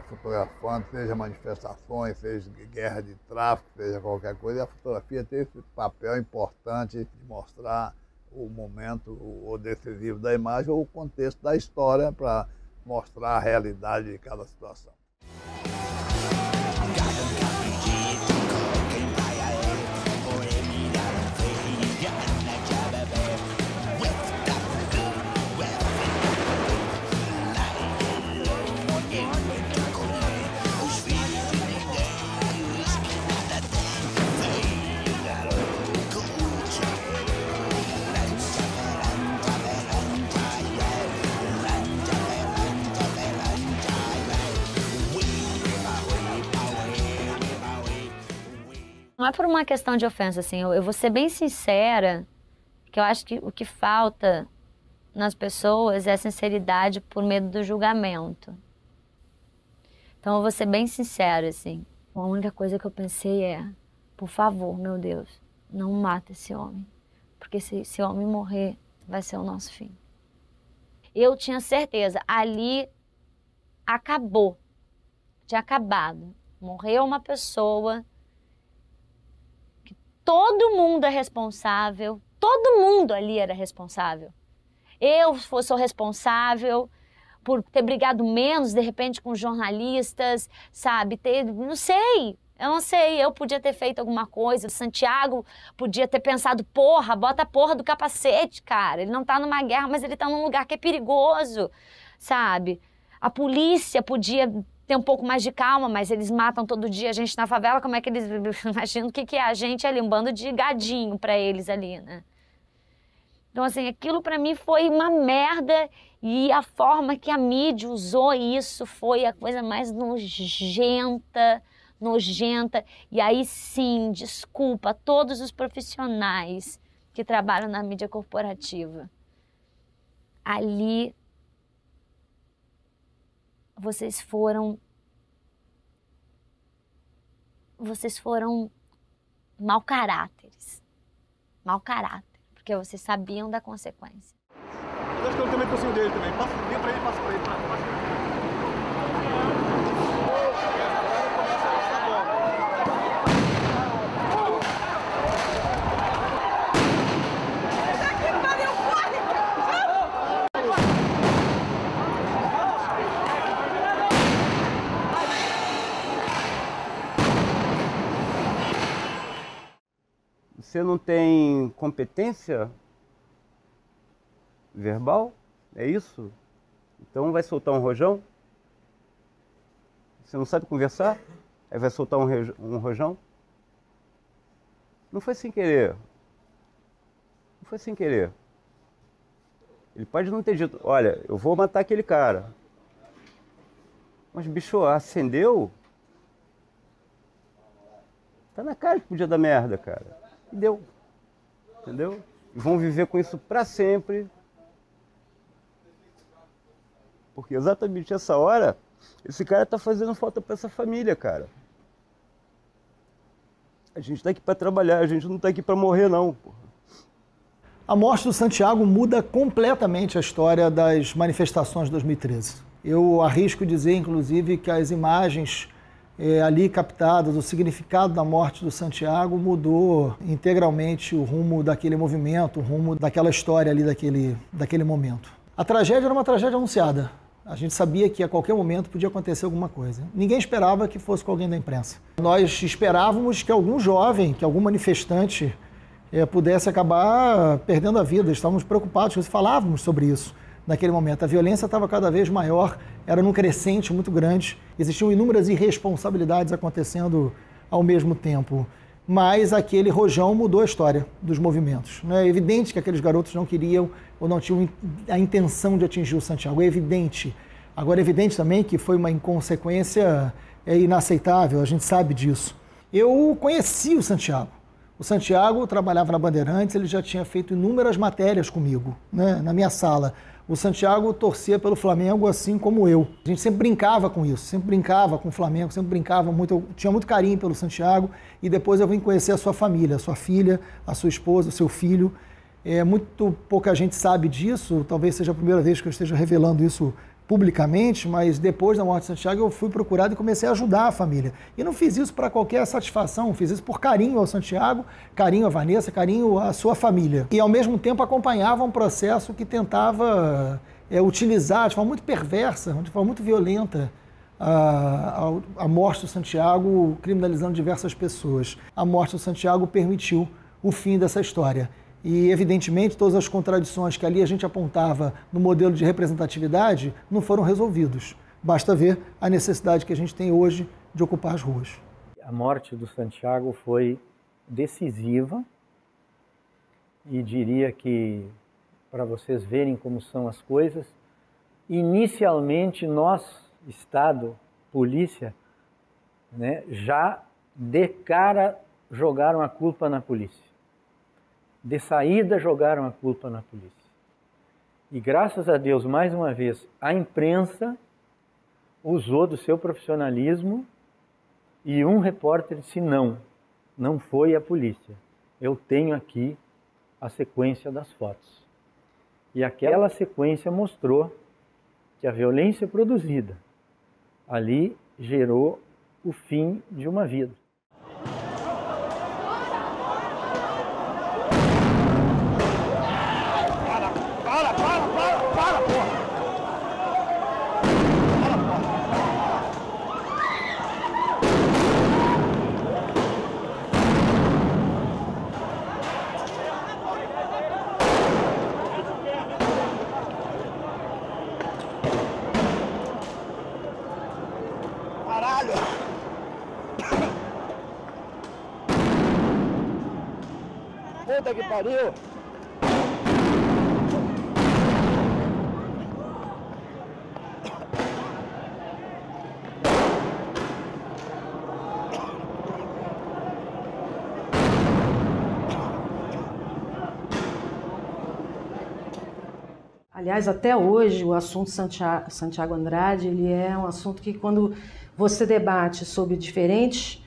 fotografando, seja manifestações, seja guerra de tráfico, seja qualquer coisa, e a fotografia tem esse papel importante de mostrar o momento o decisivo da imagem ou o contexto da história para mostrar a realidade de cada situação. é por uma questão de ofensa, assim, eu vou ser bem sincera, que eu acho que o que falta nas pessoas é a sinceridade por medo do julgamento. Então eu vou ser bem sincera, assim, a única coisa que eu pensei é, por favor, meu Deus, não mata esse homem, porque se esse homem morrer, vai ser o nosso fim. Eu tinha certeza, ali acabou, tinha acabado, morreu uma pessoa que todo mundo é responsável, todo mundo ali era responsável. Eu sou responsável por ter brigado menos, de repente, com jornalistas, sabe? Eu não sei, eu podia ter feito alguma coisa, o Santiago podia ter pensado, porra, bota a porra do capacete, cara. Ele não tá numa guerra, mas ele tá num lugar que é perigoso, sabe? A polícia podia ter um pouco mais de calma, mas eles matam todo dia a gente na favela, como é que eles imaginam o que é a gente ali, um bando de gadinho pra eles ali, né? Então, assim, aquilo pra mim foi uma merda e a forma que a mídia usou isso foi a coisa mais nojenta. E aí sim, desculpa a todos os profissionais que trabalham na mídia corporativa. Ali, vocês foram mau caráteres. Mau caráter. Porque vocês sabiam da consequência. Eu acho que eu também tô sem o dele também. Passa pra ele, passa pra ele. Você não tem competência verbal? É isso? Então vai soltar um rojão? Você não sabe conversar? Aí vai soltar um rojão? Não foi sem querer. Não foi sem querer. Ele pode não ter dito, olha, eu vou matar aquele cara. Mas, bicho, acendeu? Tá na cara que podia dar merda, cara. E deu. Entendeu? E vão viver com isso pra sempre. Porque exatamente essa hora, esse cara tá fazendo falta pra essa família, cara. A gente tá aqui pra trabalhar, a gente não tá aqui pra morrer, não, porra. A morte do Santiago muda completamente a história das manifestações de 2013. Eu arrisco dizer, inclusive, que as imagens ali captadas, o significado da morte do Santiago mudou integralmente o rumo daquele movimento, o rumo daquela história ali daquele momento. A tragédia era uma tragédia anunciada. A gente sabia que a qualquer momento podia acontecer alguma coisa. Ninguém esperava que fosse com alguém da imprensa. Nós esperávamos que algum jovem, que algum manifestante pudesse acabar perdendo a vida. Estávamos preocupados, falávamos sobre isso naquele momento. A violência estava cada vez maior, era num crescente muito grande. Existiam inúmeras irresponsabilidades acontecendo ao mesmo tempo. Mas aquele rojão mudou a história dos movimentos. É evidente que aqueles garotos não queriam ou não tinham a intenção de atingir o Santiago. É evidente. Agora é evidente também que foi uma inconsequência inaceitável, a gente sabe disso. Eu conheci o Santiago. O Santiago trabalhava na Bandeirantes, ele já tinha feito inúmeras matérias comigo, né, na minha sala. O Santiago torcia pelo Flamengo assim como eu. A gente sempre brincava com isso, sempre brincava com o Flamengo, sempre brincava muito. Eu tinha muito carinho pelo Santiago e depois eu vim conhecer a sua família, a sua filha, a sua esposa, o seu filho. Muito pouca gente sabe disso, talvez seja a primeira vez que eu esteja revelando isso publicamente, mas depois da morte de Santiago eu fui procurado e comecei a ajudar a família. E não fiz isso para qualquer satisfação, fiz isso por carinho ao Santiago, carinho à Vanessa, carinho à sua família. E ao mesmo tempo acompanhava um processo que tentava utilizar de forma muito perversa, de forma muito violenta, a morte do Santiago, criminalizando diversas pessoas. A morte do Santiago permitiu o fim dessa história. E, evidentemente, todas as contradições que ali a gente apontava no modelo de representatividade não foram resolvidos. Basta ver a necessidade que a gente tem hoje de ocupar as ruas. A morte do Santiago foi decisiva e diria que, para vocês verem como são as coisas, inicialmente nós, Estado, polícia, né, já de cara jogaram a culpa na polícia. De saída, jogaram a culpa na polícia. E graças a Deus, mais uma vez, a imprensa usou do seu profissionalismo e um repórter disse: não foi a polícia. Eu tenho aqui a sequência das fotos. E aquela sequência mostrou que a violência produzida ali gerou o fim de uma vida. Para, porra! Caralho! Puta que pariu! Aliás, até hoje, o assunto Santiago Andrade, ele é um assunto que, quando você debate sobre diferentes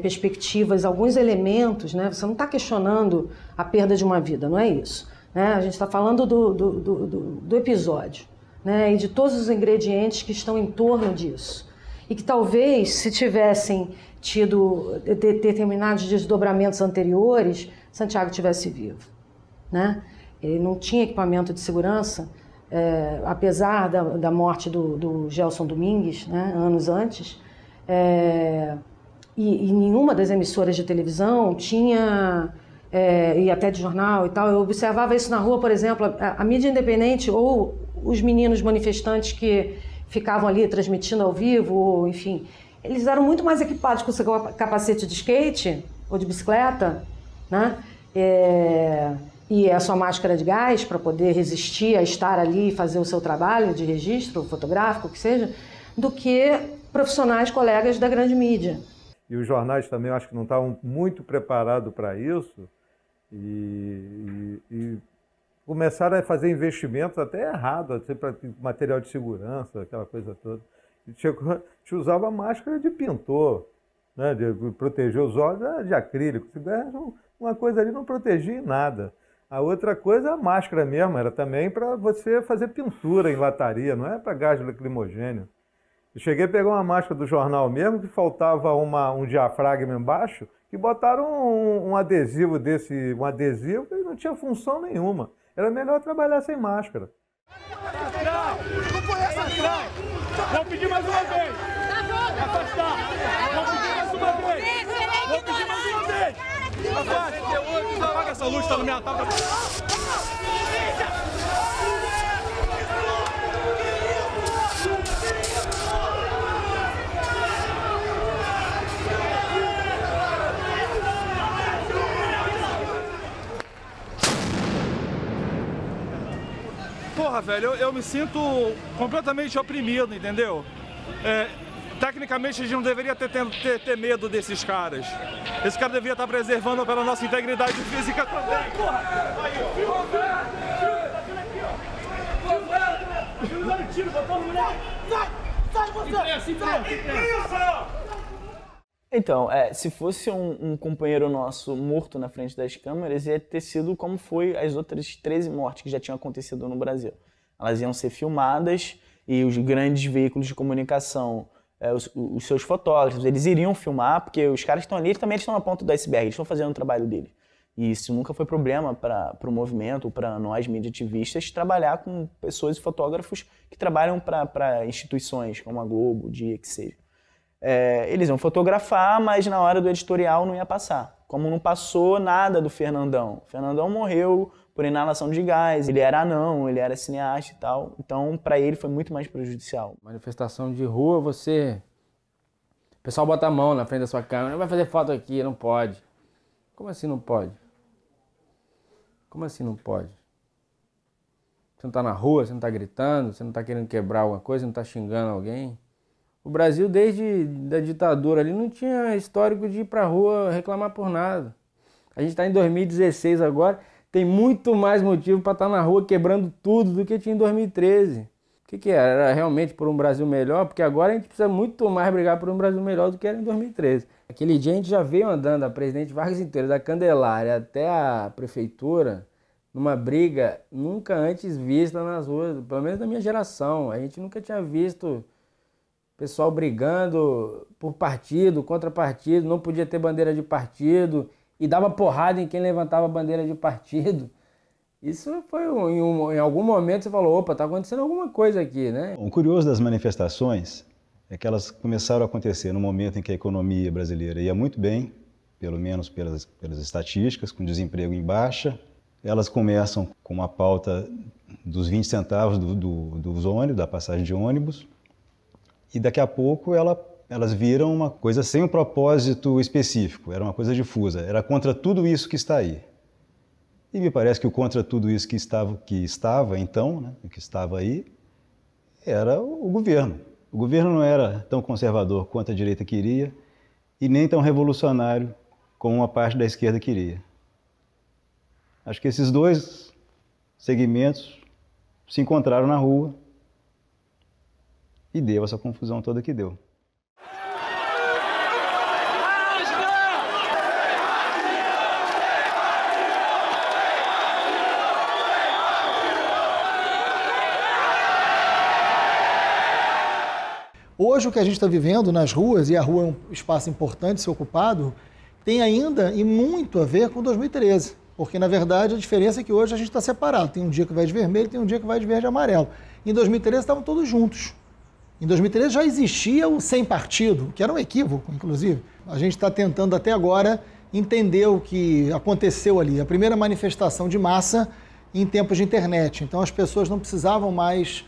perspectivas, alguns elementos, né, você não está questionando a perda de uma vida, não é isso. Né? A gente está falando do episódio, né, e de todos os ingredientes que estão em torno disso. E que talvez, se tivessem tido determinados desdobramentos anteriores, Santiago tivesse vivo, né? Ele não tinha equipamento de segurança, apesar da morte do Gelson Domingues, né, anos antes, e nenhuma das emissoras de televisão tinha, e até de jornal e tal. Eu observava isso na rua, por exemplo, a mídia independente ou os meninos manifestantes que ficavam ali transmitindo ao vivo, ou, enfim, eles eram muito mais equipados com o seu capacete de skate ou de bicicleta, né? E a sua máscara de gás para poder resistir a estar ali e fazer o seu trabalho de registro fotográfico, o que seja, do que profissionais, colegas da grande mídia. E os jornais também, eu acho que não estavam muito preparados para isso e começaram a fazer investimentos até errados, assim, para material de segurança, aquela coisa toda. A gente usava máscara de pintor, né, de proteger os olhos de acrílico. Uma coisa ali não protegia em nada. A outra coisa, a máscara mesmo, era também para você fazer pintura em lataria, não é para gás lacrimogênio. Eu cheguei a pegar uma máscara do jornal mesmo, que faltava um diafragma embaixo, que botaram um adesivo e não tinha função nenhuma. Era melhor trabalhar sem máscara. Não conhece a Crai! Vou pedir mais uma vez! Afastar! Vou pedir mais uma vez! Vou pedir mais uma vez! Apaga essa luz, tá no minha tapa. Porra, velho, eu me sinto completamente oprimido, entendeu? Tecnicamente, a gente não deveria ter medo desses caras. Esse cara deveria estar preservando pela nossa integridade física também. Porra! Então, se fosse um companheiro nosso morto na frente das câmeras, ia ter sido como foi as outras 13 mortes que já tinham acontecido no Brasil. Elas iam ser filmadas e os grandes veículos de comunicação, os seus fotógrafos, eles iriam filmar, porque os caras que estão ali, eles estão na ponta do iceberg, eles estão fazendo o trabalho dele. E isso nunca foi problema para o movimento, ou para nós, mídia ativistas, trabalhar com pessoas e fotógrafos que trabalham para instituições como a Globo, o Dia, que seja. Eles iam fotografar, mas na hora do editorial não ia passar. Como não passou nada do Fernandão. O Fernandão morreu por inalação de gás, ele era anão, ele era cineasta e tal. Então, para ele foi muito mais prejudicial. Manifestação de rua, o pessoal bota a mão na frente da sua câmera, não vai fazer foto aqui, não pode. Como assim não pode? Como assim não pode? Você não tá na rua, você não tá gritando, você não tá querendo quebrar alguma coisa, não tá xingando alguém? O Brasil, desde a ditadura ali, não tinha histórico de ir pra rua reclamar por nada. A gente está em 2016 agora, tem muito mais motivo para estar na rua quebrando tudo do que tinha em 2013. O que era? Era realmente por um Brasil melhor? Porque agora a gente precisa muito mais brigar por um Brasil melhor do que era em 2013. Aquele dia a gente já veio andando, a Presidente Vargas inteira, da Candelária até a prefeitura, numa briga nunca antes vista nas ruas, pelo menos da minha geração. A gente nunca tinha visto pessoal brigando por partido, contra partido, não podia ter bandeira de partido e dava porrada em quem levantava a bandeira de partido. Isso foi, em algum momento você falou, opa, tá acontecendo alguma coisa aqui, né? O curioso das manifestações é que elas começaram a acontecer no momento em que a economia brasileira ia muito bem, pelo menos pelas estatísticas, com desemprego em baixa. Elas começam com uma pauta dos 20 centavos dos ônibus, da passagem de ônibus, e daqui a pouco elas viram uma coisa sem um propósito específico, era uma coisa difusa, era contra tudo isso que está aí. E me parece que o contra tudo isso que estava então, né, que estava aí, era o governo. O governo não era tão conservador quanto a direita queria e nem tão revolucionário como uma parte da esquerda queria. Acho que esses dois segmentos se encontraram na rua e deu essa confusão toda que deu. Hoje o que a gente está vivendo nas ruas, e a rua é um espaço importante de ser ocupado, tem ainda e muito a ver com 2013. Porque, na verdade, a diferença é que hoje a gente está separado. Tem um dia que vai de vermelho, tem um dia que vai de verde e amarelo. Em 2013 estavam todos juntos. Em 2013 já existia o sem partido, que era um equívoco, inclusive. A gente está tentando até agora entender o que aconteceu ali. A primeira manifestação de massa em tempos de internet. Então as pessoas não precisavam mais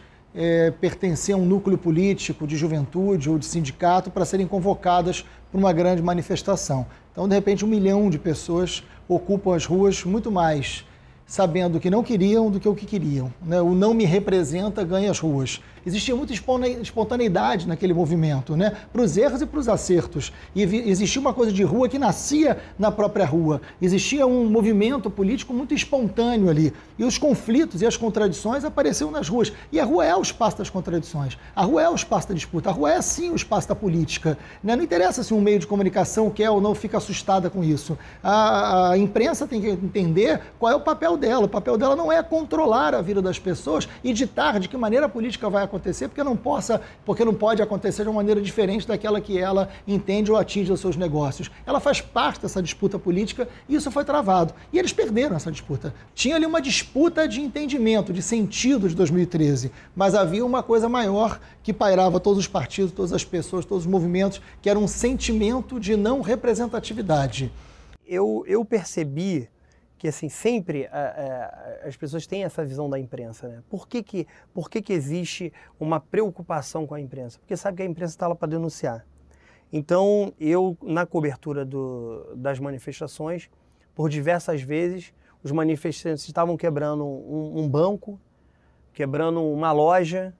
pertencer a um núcleo político de juventude ou de sindicato para serem convocadas para uma grande manifestação. Então, de repente, 1 milhão de pessoas ocupam as ruas muito mais sabendo o que não queriam do que o que queriam. Né? O não me representa ganha as ruas. Existia muita espontaneidade naquele movimento, né? Para os erros e para os acertos. E existia uma coisa de rua que nascia na própria rua. Existia um movimento político muito espontâneo ali. E os conflitos e as contradições apareceram nas ruas. E a rua é o espaço das contradições. A rua é o espaço da disputa. A rua é, sim, o espaço da política. Né? Não interessa se um meio de comunicação quer ou não fica assustada com isso. A imprensa tem que entender qual é o papel dela. O papel dela não é controlar a vida das pessoas e ditar de que maneira a política vai acontecer, porque não pode acontecer de uma maneira diferente daquela que ela entende ou atinge os seus negócios. Ela faz parte dessa disputa política e isso foi travado. E eles perderam essa disputa. Tinha ali uma disputa de entendimento, de sentido de 2013, mas havia uma coisa maior que pairava todos os partidos, todas as pessoas, todos os movimentos, que era um sentimento de não representatividade. Eu percebi que assim, sempre as pessoas têm essa visão da imprensa, né? Por que existe uma preocupação com a imprensa? Porque sabe que a imprensa está lá para denunciar. Então, eu, na cobertura das manifestações, por diversas vezes, os manifestantes estavam quebrando um banco, quebrando uma loja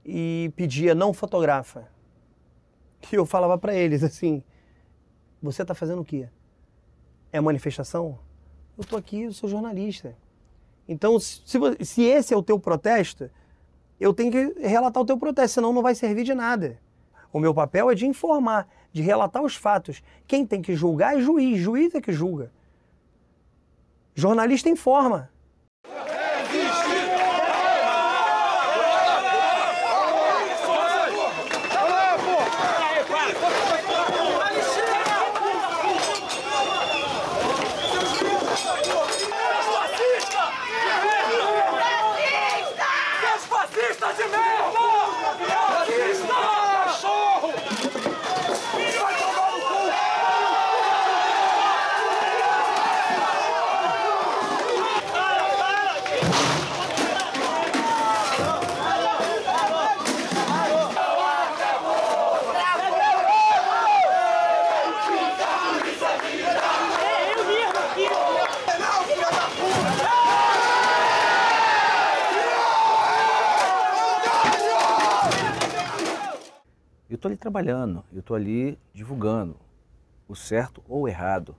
e pedia não fotografa. E eu falava para eles assim, você está fazendo o quê? É manifestação? Eu estou aqui, eu sou jornalista. Então, se esse é o teu protesto, eu tenho que relatar o teu protesto, senão não vai servir de nada. O meu papel é de informar, de relatar os fatos. Quem tem que julgar é juiz é que julga. Jornalista informa. estou ali trabalhando, eu estou ali divulgando o certo ou o errado,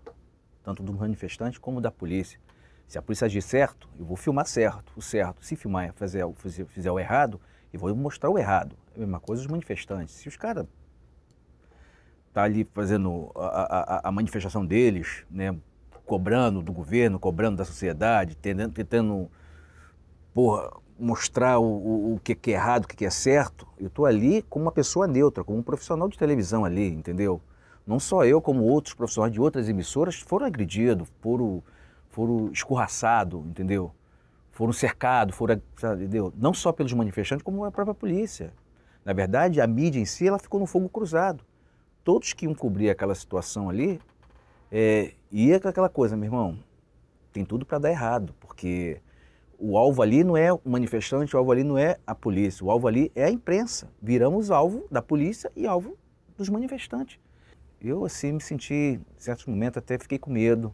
tanto do manifestante como da polícia. Se a polícia agir certo, eu vou filmar certo, o certo. Se filmar fizer o errado, eu vou mostrar o errado. É a mesma coisa os manifestantes. Se os caras estão ali fazendo a manifestação deles, né, cobrando do governo, cobrando da sociedade, tentando mostrar o que é errado, o que é certo, eu estou ali como uma pessoa neutra, como um profissional de televisão ali, entendeu? Não só eu, como outros profissionais de outras emissoras foram agredidos, foram escorraçados, entendeu? Foram cercados, entendeu? Não só pelos manifestantes, como a própria polícia. Na verdade, a mídia em si, ela ficou no fogo cruzado. Todos que iam cobrir aquela situação ali, ia com aquela coisa, meu irmão, tem tudo para dar errado, porque o alvo ali não é o manifestante, o alvo ali não é a polícia, o alvo ali é a imprensa. Viramos alvo da polícia e alvo dos manifestantes. Eu, assim, me senti, em certos momentos, até fiquei com medo,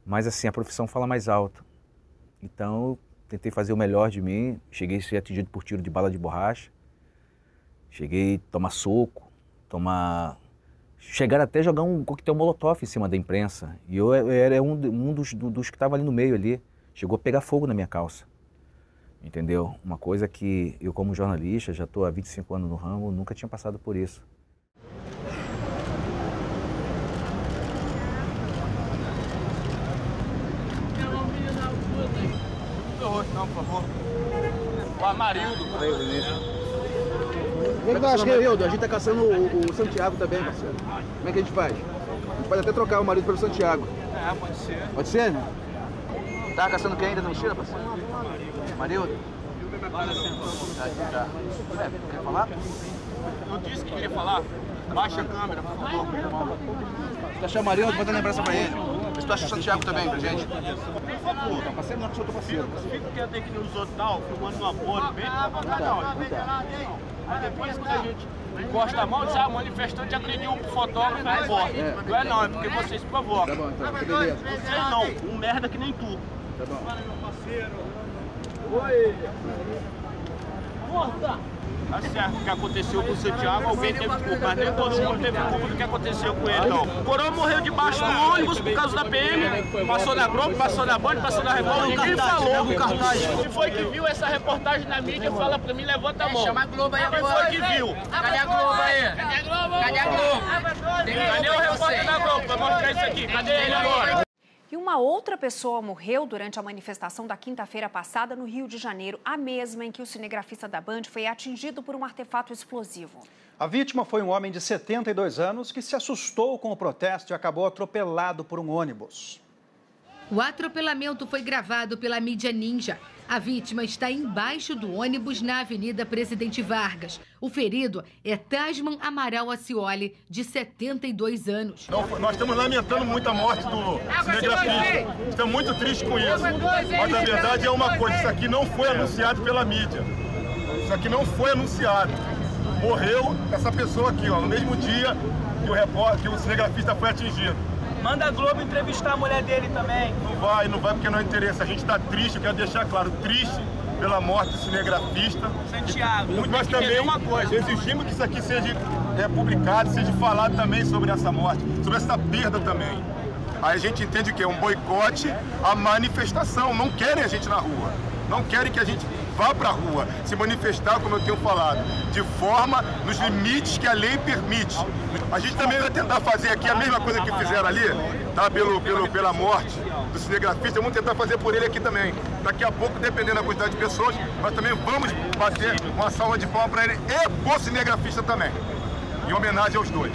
mas, assim, a profissão fala mais alto. Então, eu tentei fazer o melhor de mim, cheguei a ser atingido por tiro de bala de borracha, cheguei a tomar soco, chegaram até a jogar um coquetel molotov em cima da imprensa, e eu era um dos que estava ali no meio ali, chegou a pegar fogo na minha calça, entendeu? Uma coisa que eu, como jornalista, já estou há 25 anos no ramo, nunca tinha passado por isso. Não, por favor. O Amarildo. O que tu acha, Amarildo? A gente tá caçando o Santiago também, parceiro. Como é que a gente faz? A gente pode até trocar o marido pelo Santiago. Pode ser. Pode ser? Tá caçando quem ainda na mochila, parceiro? Amarildo? Tá. Quer falar? Eu disse que queria falar. Baixa a câmera, por favor. Se tu achar o Amarildo, bota a lembrança pra ele. Se tu acha o Santiago também, pra gente. Por favor. Tá parceiro, não é que eu tô parceiro. Fica quieto aí que nem os outros tal, filmando uma porra, bem pra Aí depois que a gente encosta a mão, diz, manifestante agrediu um fotógrafo e vai embora. Não é não, é porque vocês provocam. Tá bom, então, beleza. Vocês não, um merda que nem tu. Tá bom. Fala, meu parceiro. Oi. Força! Tá certo, o que aconteceu com o Santiago, alguém teve culpa, mas nem todo mundo teve culpa do que aconteceu com ele, não. O Coroa morreu debaixo do ônibus por causa da PM, passou na Globo, passou na Band, passou na Record, ninguém falou. Quem foi que viu essa reportagem na mídia, fala pra mim, levanta a mão. Chama a Globo aí agora. Quem foi que viu? Cadê a Globo aí? Cadê a Globo? Cadê a Globo? Cadê o repórter da Globo pra mostrar isso aqui? Cadê ele agora? E uma outra pessoa morreu durante a manifestação da quinta-feira passada no Rio de Janeiro, a mesma em que o cinegrafista da Band foi atingido por um artefato explosivo. A vítima foi um homem de 72 anos que se assustou com o protesto e acabou atropelado por um ônibus. O atropelamento foi gravado pela mídia Ninja. A vítima está embaixo do ônibus na Avenida Presidente Vargas. O ferido é Tasman Amaral Acioli, de 72 anos. Nós estamos lamentando muito a morte do cinegrafista. Estamos muito tristes com isso. Mas a verdade é uma coisa, isso aqui não foi anunciado pela mídia. Isso aqui não foi anunciado. Morreu essa pessoa aqui, no mesmo dia que o cinegrafista foi atingido. Manda a Globo entrevistar a mulher dele também. Não vai porque não é interesse. A gente está triste, eu quero deixar claro, triste pela morte do cinegrafista. Santiago, nós também exigimos que isso aqui seja publicado, seja falado também sobre essa morte, sobre essa perda também. Aí a gente entende que é um boicote à manifestação, não querem a gente na rua, não querem que a gente vá para a rua, se manifestar, como eu tenho falado, de forma nos limites que a lei permite. A gente também vai tentar fazer aqui a mesma coisa que fizeram ali, tá? Pela morte do cinegrafista, vamos tentar fazer por ele aqui também. Daqui a pouco, dependendo da quantidade de pessoas, nós também vamos bater uma salva de palmas para ele e pro cinegrafista também, em homenagem aos dois.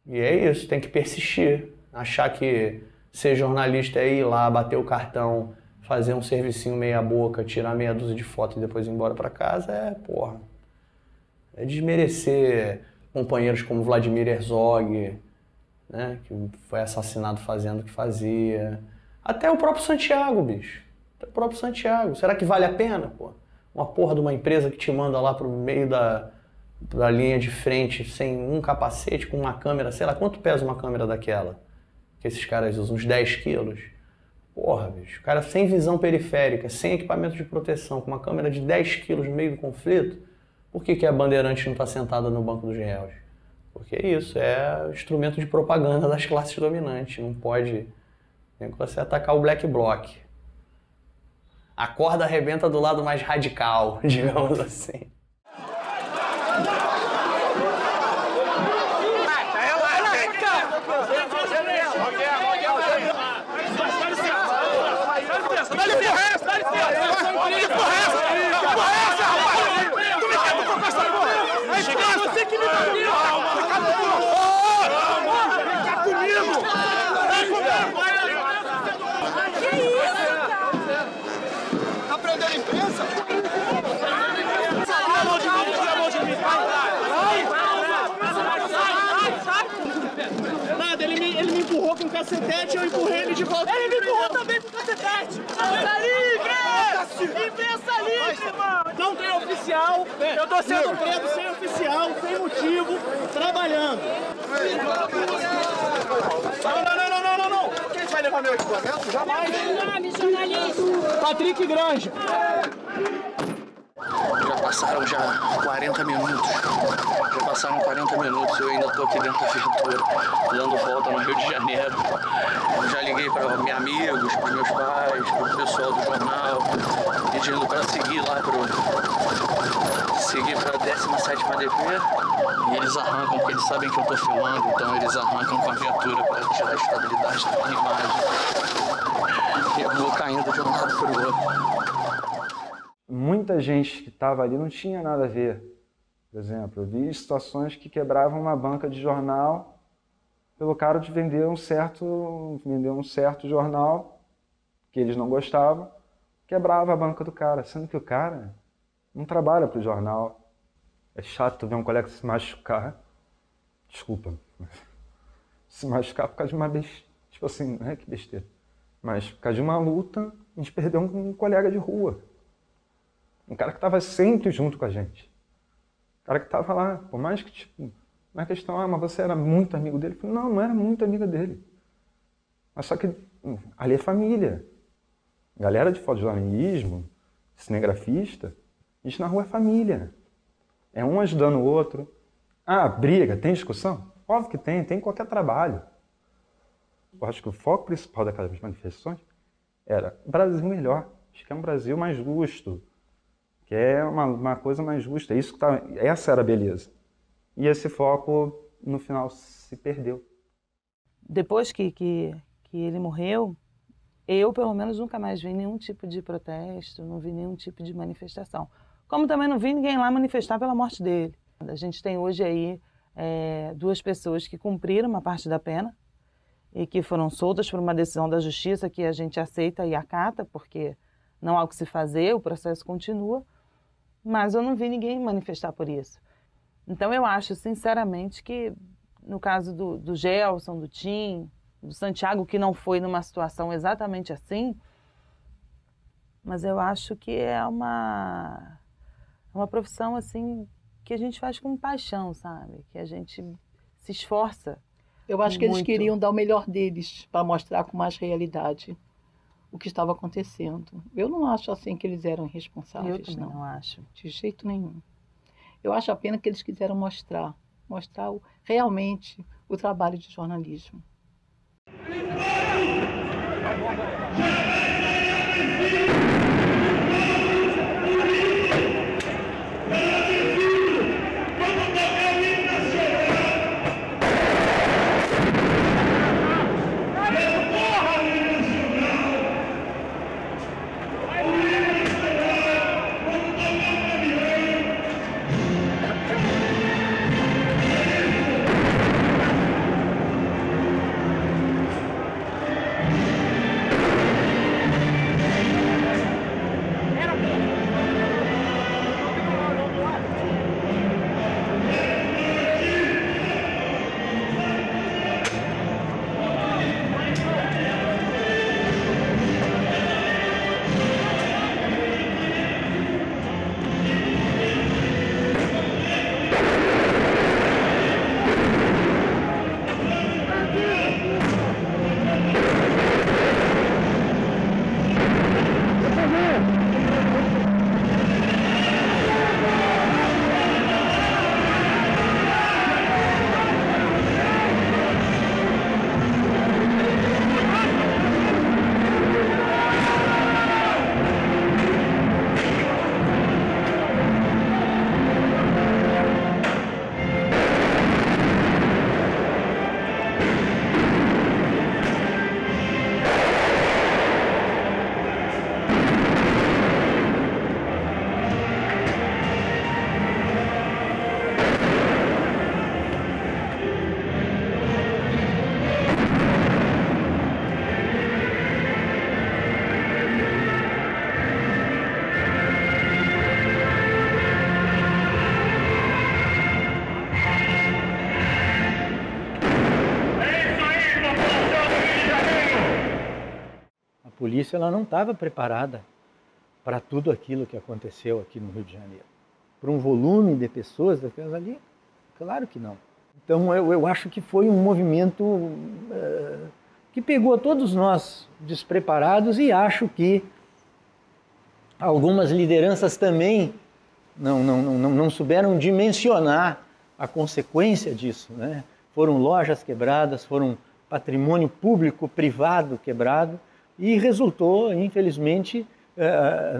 E é isso, tem que persistir. Achar que ser jornalista é ir lá, bater o cartão, fazer um servicinho meia boca, tirar meia dúzia de foto e depois ir embora para casa é desmerecer companheiros como Vladimir Herzog, né, que foi assassinado fazendo o que fazia. Até o próprio Santiago, bicho. Até o próprio Santiago. Será que vale a pena, pô? Uma porra de uma empresa que te manda lá pro meio da linha de frente sem um capacete, com uma câmera, sei lá, quanto pesa uma câmera daquela? Que esses caras usam, uns 10 quilos. Porra, bicho, o cara sem visão periférica, sem equipamento de proteção, com uma câmera de 10 quilos no meio do conflito, por que a Bandeirante não está sentada no banco dos réus? Porque é isso, é instrumento de propaganda das classes dominantes, não pode nem você atacar o Black Bloc. A corda arrebenta do lado mais radical, digamos assim. Você que me bateu! Fica comigo! Que isso, cara? Tá prendendo a imprensa? Tira a mão de mim, tira a mão de mim! Vai! Nada, ele me empurrou com o cacetete, eu empurrei ele de volta. Ele me empurrou também com o cacetete! Imprensa livre! Imprensa livre, mano! Não tem oficial, eu tô sendo preso sem oficial, sem motivo, trabalhando. Não. Quem vai levar meu equipamento? Jamais. Nome, jornalista. Patrick Granja. Já passaram 40 minutos. Já passaram 40 minutos, eu ainda tô aqui dentro da viatura, dando volta no Rio de Janeiro. Eu já liguei para meus amigos, para meus pais, para o pessoal do jornal, pedindo para seguir lá para a 17ª DP. E eles arrancam, porque eles sabem que eu tô filmando, então eles arrancam com a viatura para tirar a estabilidade da imagem. E eu vou caindo de um lado para o outro. Muita gente que estava ali não tinha nada a ver. Por exemplo, eu vi situações que quebravam uma banca de jornal pelo cara de vender um certo jornal que eles não gostavam, quebrava a banca do cara, sendo que o cara não trabalha para o jornal. É chato ver um colega se machucar, desculpa, se machucar por causa de uma besteira, tipo assim, não é que besteira, mas por causa de uma luta, a gente perdeu um colega de rua. Um cara que estava sempre junto com a gente. Um cara que estava lá, por mais que, tipo, na questão, mas você era muito amigo dele? Eu falei, não era muito amiga dele. Mas só que ali é família. Galera de fotojornalismo, cinegrafista, a gente na rua é família. É um ajudando o outro. Ah, briga, tem discussão? Óbvio que tem em qualquer trabalho. Eu acho que o foco principal daquelas manifestações era Brasil melhor. Acho que é um Brasil mais justo. Que é uma coisa mais justa. Essa era a beleza. E esse foco, no final, se perdeu. Depois que ele morreu, eu, pelo menos, nunca mais vi nenhum tipo de protesto, não vi nenhum tipo de manifestação. Como também não vi ninguém lá manifestar pela morte dele. A gente tem hoje aí 2 pessoas que cumpriram uma parte da pena e que foram soltas por uma decisão da justiça que a gente aceita e acata, porque não há o que se fazer, o processo continua. Mas eu não vi ninguém manifestar por isso. Então eu acho, sinceramente, que no caso do Gelson, do Tim, do Santiago, que não foi numa situação exatamente assim, mas eu acho que é uma profissão assim que a gente faz com paixão, sabe? Que a gente se esforça. Eu acho que eles muito. queriam dar o melhor deles para mostrar com mais realidade o que estava acontecendo. Eu não acho assim que eles eram irresponsáveis. Eu também não acho. De jeito nenhum. Eu acho apenas que eles quiseram mostrar realmente o trabalho de jornalismo. polícia ela não estava preparada para tudo aquilo que aconteceu aqui no Rio de Janeiro. Para um volume de pessoas daquelas ali, claro que não. Então eu acho que foi um movimento que pegou todos nós despreparados e acho que algumas lideranças também não souberam dimensionar a consequência disso, né? Foram lojas quebradas, foram patrimônio público, privado quebrado e resultou, infelizmente,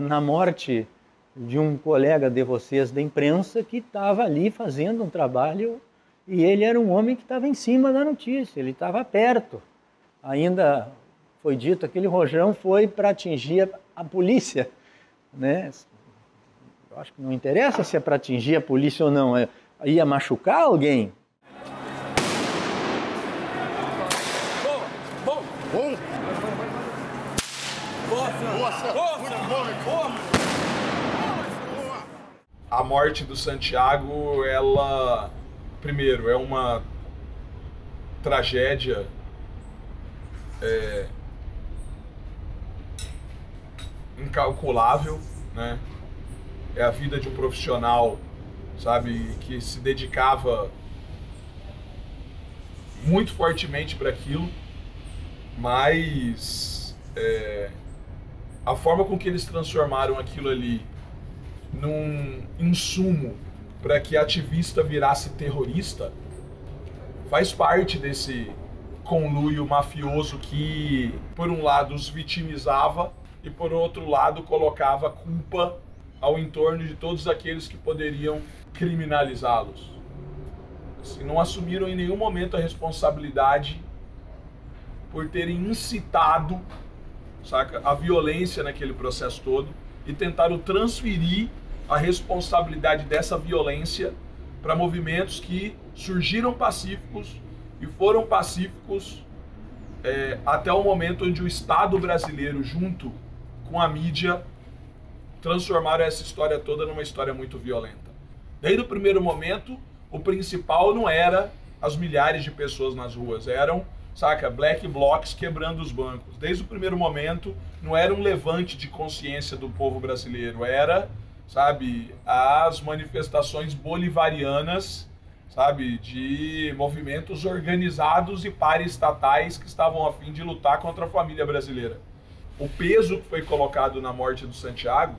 na morte de um colega de vocês da imprensa que estava ali fazendo um trabalho e ele era um homem que estava em cima da notícia, ele estava perto. Ainda foi dito, aquele rojão foi para atingir a polícia, né? Eu acho que não interessa se é para atingir a polícia ou não, ia machucar alguém. A morte do Santiago, ela, primeiro, é uma tragédia incalculável, né? É a vida de um profissional, sabe, que se dedicava muito fortemente para aquilo, mas a forma com que eles transformaram aquilo ali num insumo para que ativista virasse terrorista faz parte desse conluio mafioso que, por um lado, os vitimizava e, por outro lado, colocava culpa ao entorno de todos aqueles que poderiam criminalizá-los. Assim, não assumiram em nenhum momento a responsabilidade por terem incitado, saca, a violência naquele processo todo e tentaram transferir a responsabilidade dessa violência para movimentos que surgiram pacíficos e foram pacíficos até o momento onde o Estado brasileiro, junto com a mídia, transformaram essa história toda numa história muito violenta. Desde o primeiro momento, o principal não era as milhares de pessoas nas ruas, eram, saca, black blocs quebrando os bancos. Desde o primeiro momento, não era um levante de consciência do povo brasileiro, era, sabe, as manifestações bolivarianas, sabe, de movimentos organizados e paraestatais que estavam a fim de lutar contra a família brasileira. O peso que foi colocado na morte do Santiago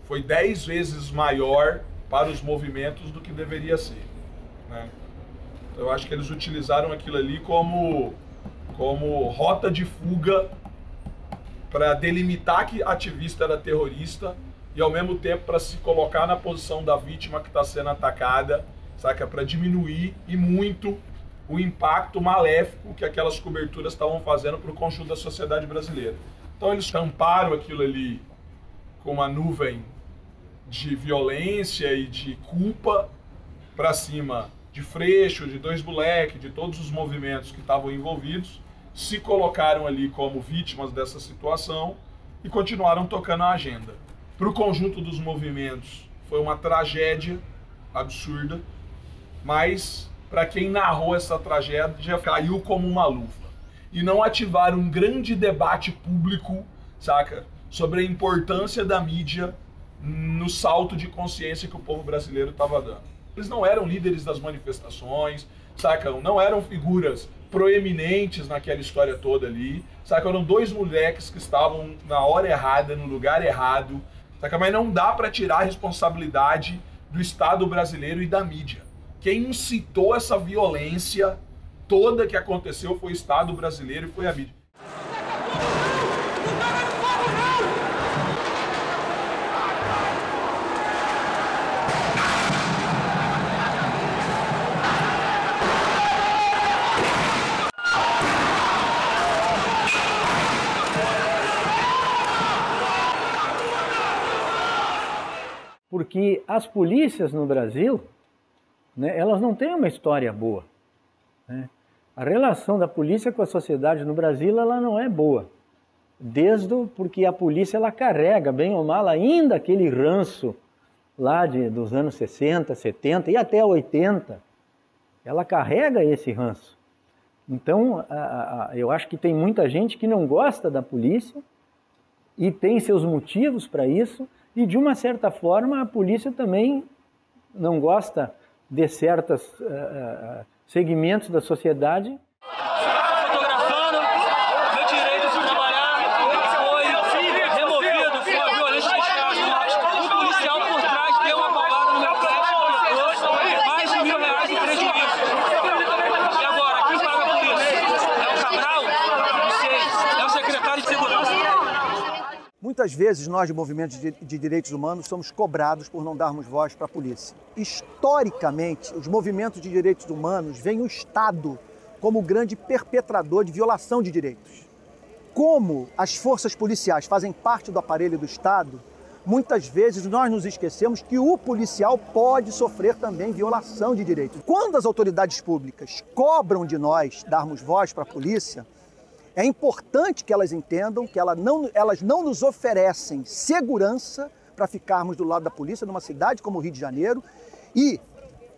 foi 10 vezes maior para os movimentos do que deveria ser, né? Eu acho que eles utilizaram aquilo ali como rota de fuga para delimitar que ativista era terrorista e, ao mesmo tempo, para se colocar na posição da vítima que está sendo atacada, saca? Para diminuir e muito o impacto maléfico que aquelas coberturas estavam fazendo para o conjunto da sociedade brasileira. Então eles tamparam aquilo ali com uma nuvem de violência e de culpa para cima de Freixo, de Dois Moleque, de todos os movimentos que estavam envolvidos, se colocaram ali como vítimas dessa situação e continuaram tocando a agenda. Para o conjunto dos movimentos foi uma tragédia absurda, mas para quem narrou essa tragédia caiu como uma luva. E não ativaram um grande debate público, saca, sobre a importância da mídia no salto de consciência que o povo brasileiro estava dando. Eles não eram líderes das manifestações, saca, não eram figuras proeminentes naquela história toda ali, saca, eram dois moleques que estavam na hora errada, no lugar errado, saca, mas não dá para tirar a responsabilidade do Estado brasileiro e da mídia. Quem incitou essa violência toda que aconteceu foi o Estado brasileiro e foi a mídia. Porque as polícias no Brasil, né, elas não têm uma história boa, né? A relação da polícia com a sociedade no Brasil ela não é boa. Porque a polícia ela carrega, bem ou mal, ainda aquele ranço lá dos anos 60, 70 e até 80. Ela carrega esse ranço. Então, eu acho que tem muita gente que não gosta da polícia e tem seus motivos para isso, e de uma certa forma a polícia também não gosta de certos segmentos da sociedade. Fotografando, meu direito de trabalhar foi removido, foi a violência dos caras. Um policial por trás deu uma paulada no meu pé, mais de R$1.000 em prejuízo. E agora, quem paga por isso? É o Cabral? Não sei. É o secretário de segurança. Muitas vezes nós, de movimentos de direitos humanos, somos cobrados por não darmos voz para a polícia. Historicamente, os movimentos de direitos humanos veem o Estado como o grande perpetrador de violação de direitos. Como as forças policiais fazem parte do aparelho do Estado, muitas vezes nós nos esquecemos que o policial pode sofrer também violação de direitos. Quando as autoridades públicas cobram de nós darmos voz para a polícia, é importante que elas entendam que elas não nos oferecem segurança para ficarmos do lado da polícia numa cidade como o Rio de Janeiro e,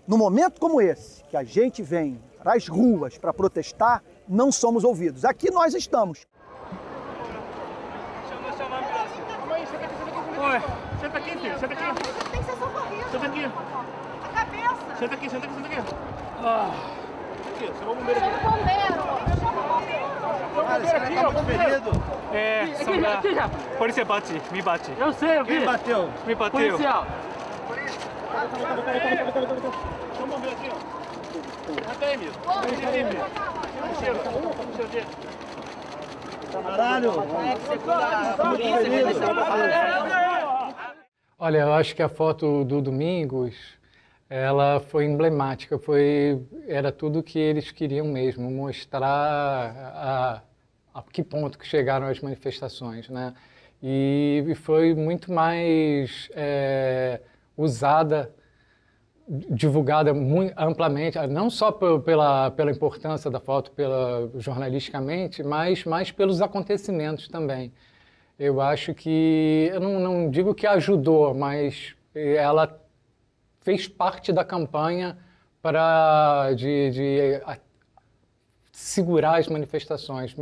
no momento como esse, que a gente vem para as ruas para protestar, não somos ouvidos. Aqui nós estamos. Oi, senta aqui, filho, senta aqui. Tem que ser socorrido. Senta aqui. A cabeça. Senta aqui, senta aqui, senta aqui. Aqui, chama o bombeiro aqui. Chama o bombeiro. Cara, esse cara tá muito ferido. Aqui já. Polícia bate, me bate. Eu sei, eu vi. Quem bateu? Me bateu. Policial. Chama o bombeiro aqui, ó. Até aí, mesmo. Até aí, mesmo. Cheiro dele. Caralho. Olha, eu acho que a foto do Domingos, ela foi emblemática, era tudo que eles queriam mesmo, mostrar a que ponto que chegaram as manifestações, né? E foi muito mais usada, divulgada muito amplamente, não só pela importância da foto, jornalisticamente, mas pelos acontecimentos também. Eu acho que, eu não digo que ajudou, mas ela fez parte da campanha para segurar as manifestações,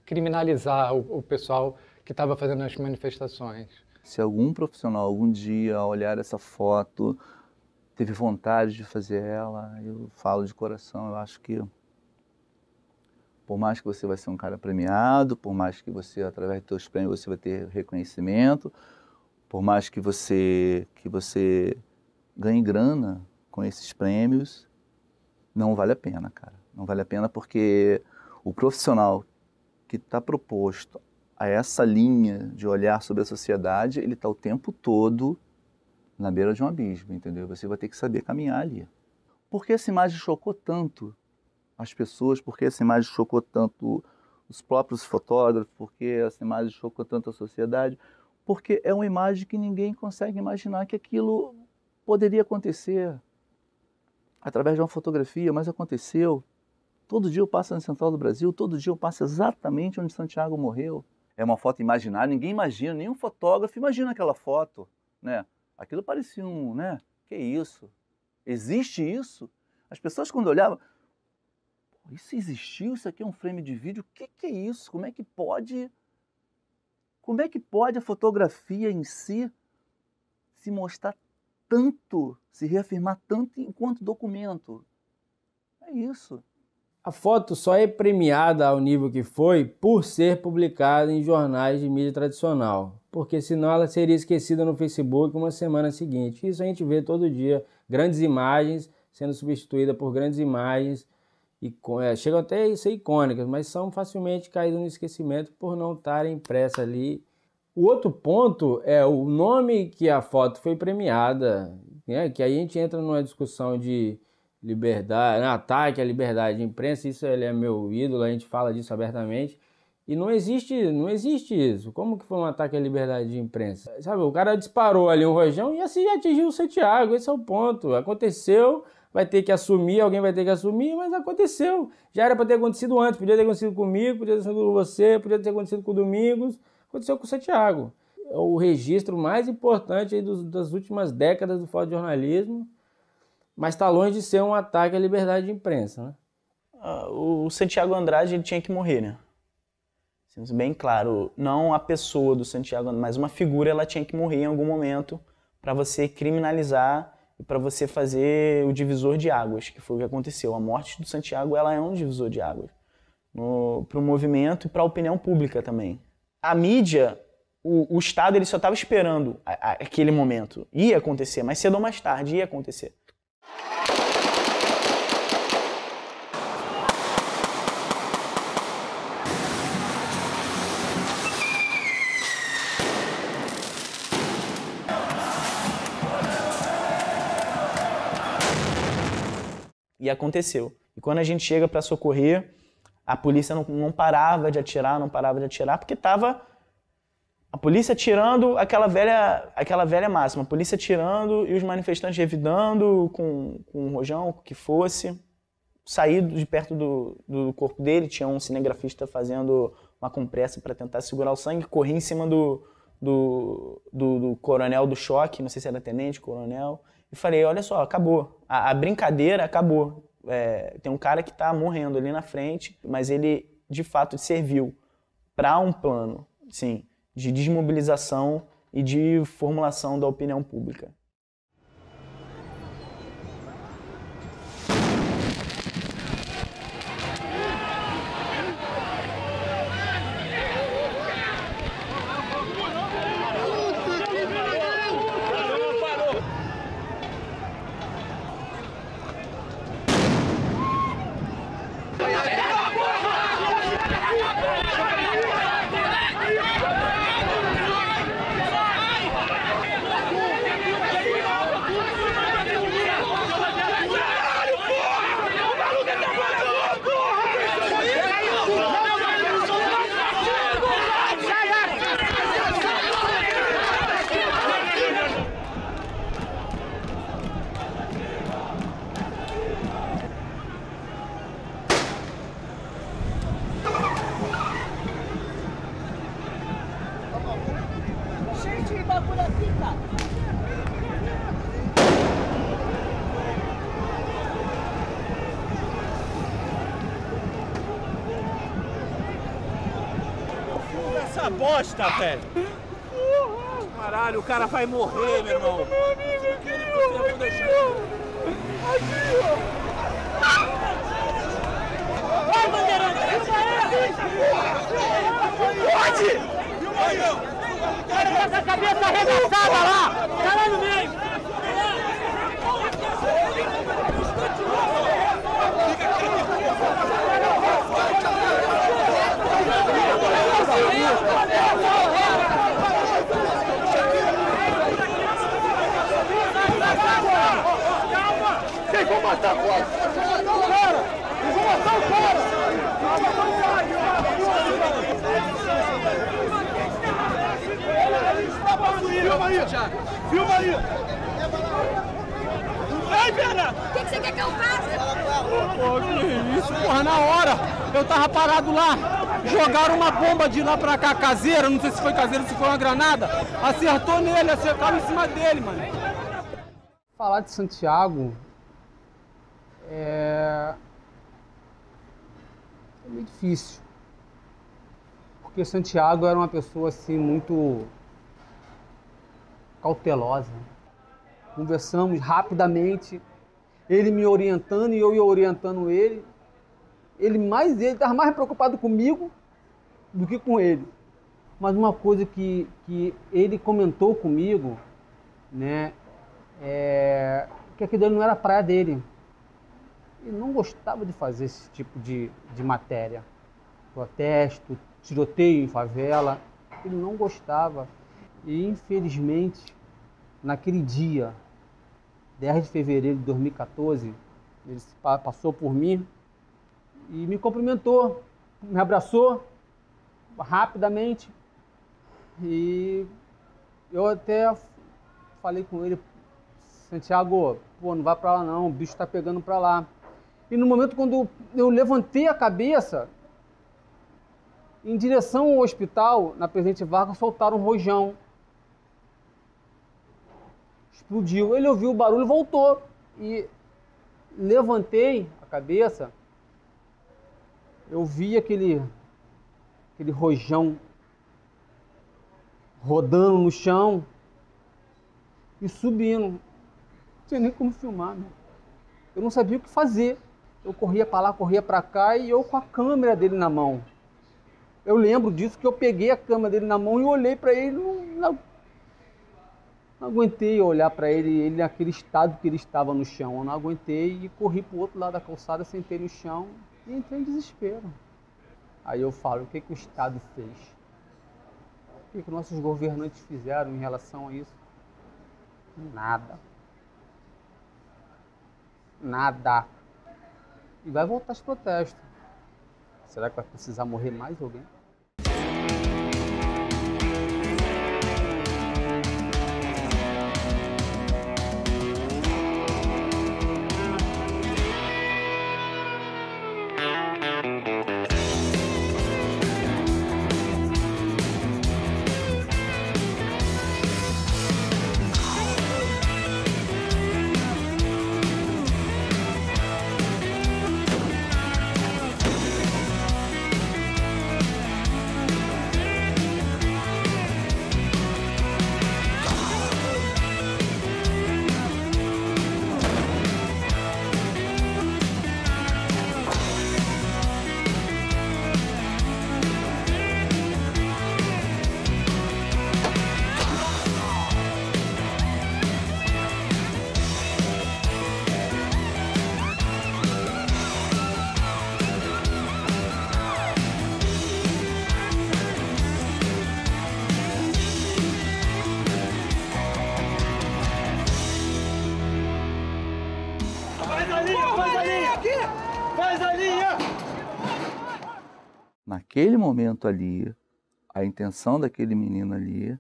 criminalizar o pessoal que estava fazendo as manifestações. Se algum profissional algum dia ao olhar essa foto teve vontade de fazer ela, eu falo de coração, eu acho que por mais que você vai ser um cara premiado, por mais que você, através dos seus prêmios, você vai ter reconhecimento, por mais que você ganhe grana com esses prêmios, não vale a pena, cara. Não vale a pena porque o profissional que está proposto a essa linha de olhar sobre a sociedade, ele está o tempo todo na beira de um abismo, entendeu? Você vai ter que saber caminhar ali. Por que essa imagem chocou tanto as pessoas? Por que essa imagem chocou tanto os próprios fotógrafos? Por que essa imagem chocou tanto a sociedade? Porque é uma imagem que ninguém consegue imaginar que aquilo poderia acontecer através de uma fotografia, mas aconteceu. Todo dia eu passo na Central do Brasil, todo dia eu passo exatamente onde Santiago morreu. É uma foto imaginária, ninguém imagina, nenhum fotógrafo imagina aquela foto, né? Aquilo parecia né? Que isso? Existe isso? As pessoas quando olhavam, isso existiu? Isso aqui é um frame de vídeo? O que é isso? Como é que pode a fotografia em si se mostrar tanto, se reafirmar tanto enquanto documento? É isso. A foto só é premiada ao nível que foi por ser publicada em jornais de mídia tradicional, porque senão ela seria esquecida no Facebook uma semana seguinte. Isso a gente vê todo dia, grandes imagens sendo substituídas por grandes imagens, chegam até a ser icônicas, mas são facilmente caídas no esquecimento por não estarem impressas ali. O outro ponto é o nome que a foto foi premiada, né? Que aí a gente entra numa discussão de liberdade, ataque à liberdade de imprensa, isso ele é meu ídolo, a gente fala disso abertamente, e não existe isso. Como que foi um ataque à liberdade de imprensa? Sabe, o cara disparou ali um rojão e assim atingiu o Santiago, esse é o ponto, aconteceu, vai ter que assumir, alguém vai ter que assumir, mas aconteceu, já era para ter acontecido antes, podia ter acontecido comigo, podia ter acontecido com você, podia ter acontecido com o Domingos, aconteceu com o Santiago. É o registro mais importante aí das últimas décadas do fotojornalismo, mas está longe de ser um ataque à liberdade de imprensa, né? o Santiago Andrade ele tinha que morrer, né? Bem claro, não a pessoa do Santiago, mas uma figura ela tinha que morrer em algum momento para você criminalizar e para você fazer o divisor de águas, que foi o que aconteceu. A morte do Santiago ela é um divisor de águas para o movimento e para a opinião pública também. A mídia, o Estado ele só estava esperando aquele momento. Ia acontecer, mais cedo ou mais tarde ia acontecer. E aconteceu. E quando a gente chega para socorrer, a polícia não parava de atirar, porque estava a polícia atirando aquela velha máxima, a polícia atirando e os manifestantes revidando com um rojão, o que fosse. Saí de perto do corpo dele, tinha um cinegrafista fazendo uma compressa para tentar segurar o sangue, corri em cima do coronel do choque, não sei se era tenente, coronel, e falei, olha só, acabou, a brincadeira acabou. Tem um cara que está morrendo ali na frente, mas ele, de fato, serviu para um plano, sim, de desmobilização e de formulação da opinião pública. Essa bosta, velho! Caralho, o cara vai morrer, meu irmão! Meu amigo aqui, aqui, ó! Vai, bandeirante! Pode! Filma aí, ó! O cara tá com a cabeça arregaçada lá! Tá lá no meio! Vocês vão matar o cara! Eles vão matar o cara! Filma aí! Filma aí! Vai, Bernardo! O que você quer que eu faça? Pô, que isso, porra, na hora! Eu tava parado lá, jogaram uma bomba de lá pra cá, caseira, não sei se foi caseira, se foi uma granada, acertou nele, acertaram em cima dele, mano. Falar de Santiago é meio difícil, porque Santiago era uma pessoa assim muito cautelosa. Conversamos rapidamente, ele me orientando e eu ia orientando ele. Ele estava mais preocupado comigo do que com ele. Mas uma coisa que ele comentou comigo, né, que aquilo não era a praia dele. Ele não gostava de fazer esse tipo de matéria. Protesto, tiroteio em favela, ele não gostava. E infelizmente, naquele dia, 10 de fevereiro de 2014, ele passou por mim e me cumprimentou, me abraçou rapidamente. E eu até falei com ele, Santiago, pô, não vai pra lá não, o bicho tá pegando pra lá. E no momento quando eu levantei a cabeça, em direção ao hospital, na Presidente Vargas, soltaram um rojão. Explodiu. Ele ouviu o barulho, voltou. E levantei a cabeça eu vi aquele rojão rodando no chão e subindo. Não tinha nem como filmar, meu. Eu não sabia o que fazer. Eu corria para lá, corria para cá e eu com a câmera dele na mão. Eu lembro disso, que eu peguei a câmera dele na mão e olhei para ele, não aguentei olhar para ele naquele estado que ele estava no chão. Eu não aguentei e corri para o outro lado da calçada, sentei no chão e entrei em desespero. Aí eu falo, o que o Estado fez? O que nossos governantes fizeram em relação a isso? Nada. Nada. E vai voltar os protestos. Será que vai precisar morrer mais alguém? Naquele momento ali, a intenção daquele menino ali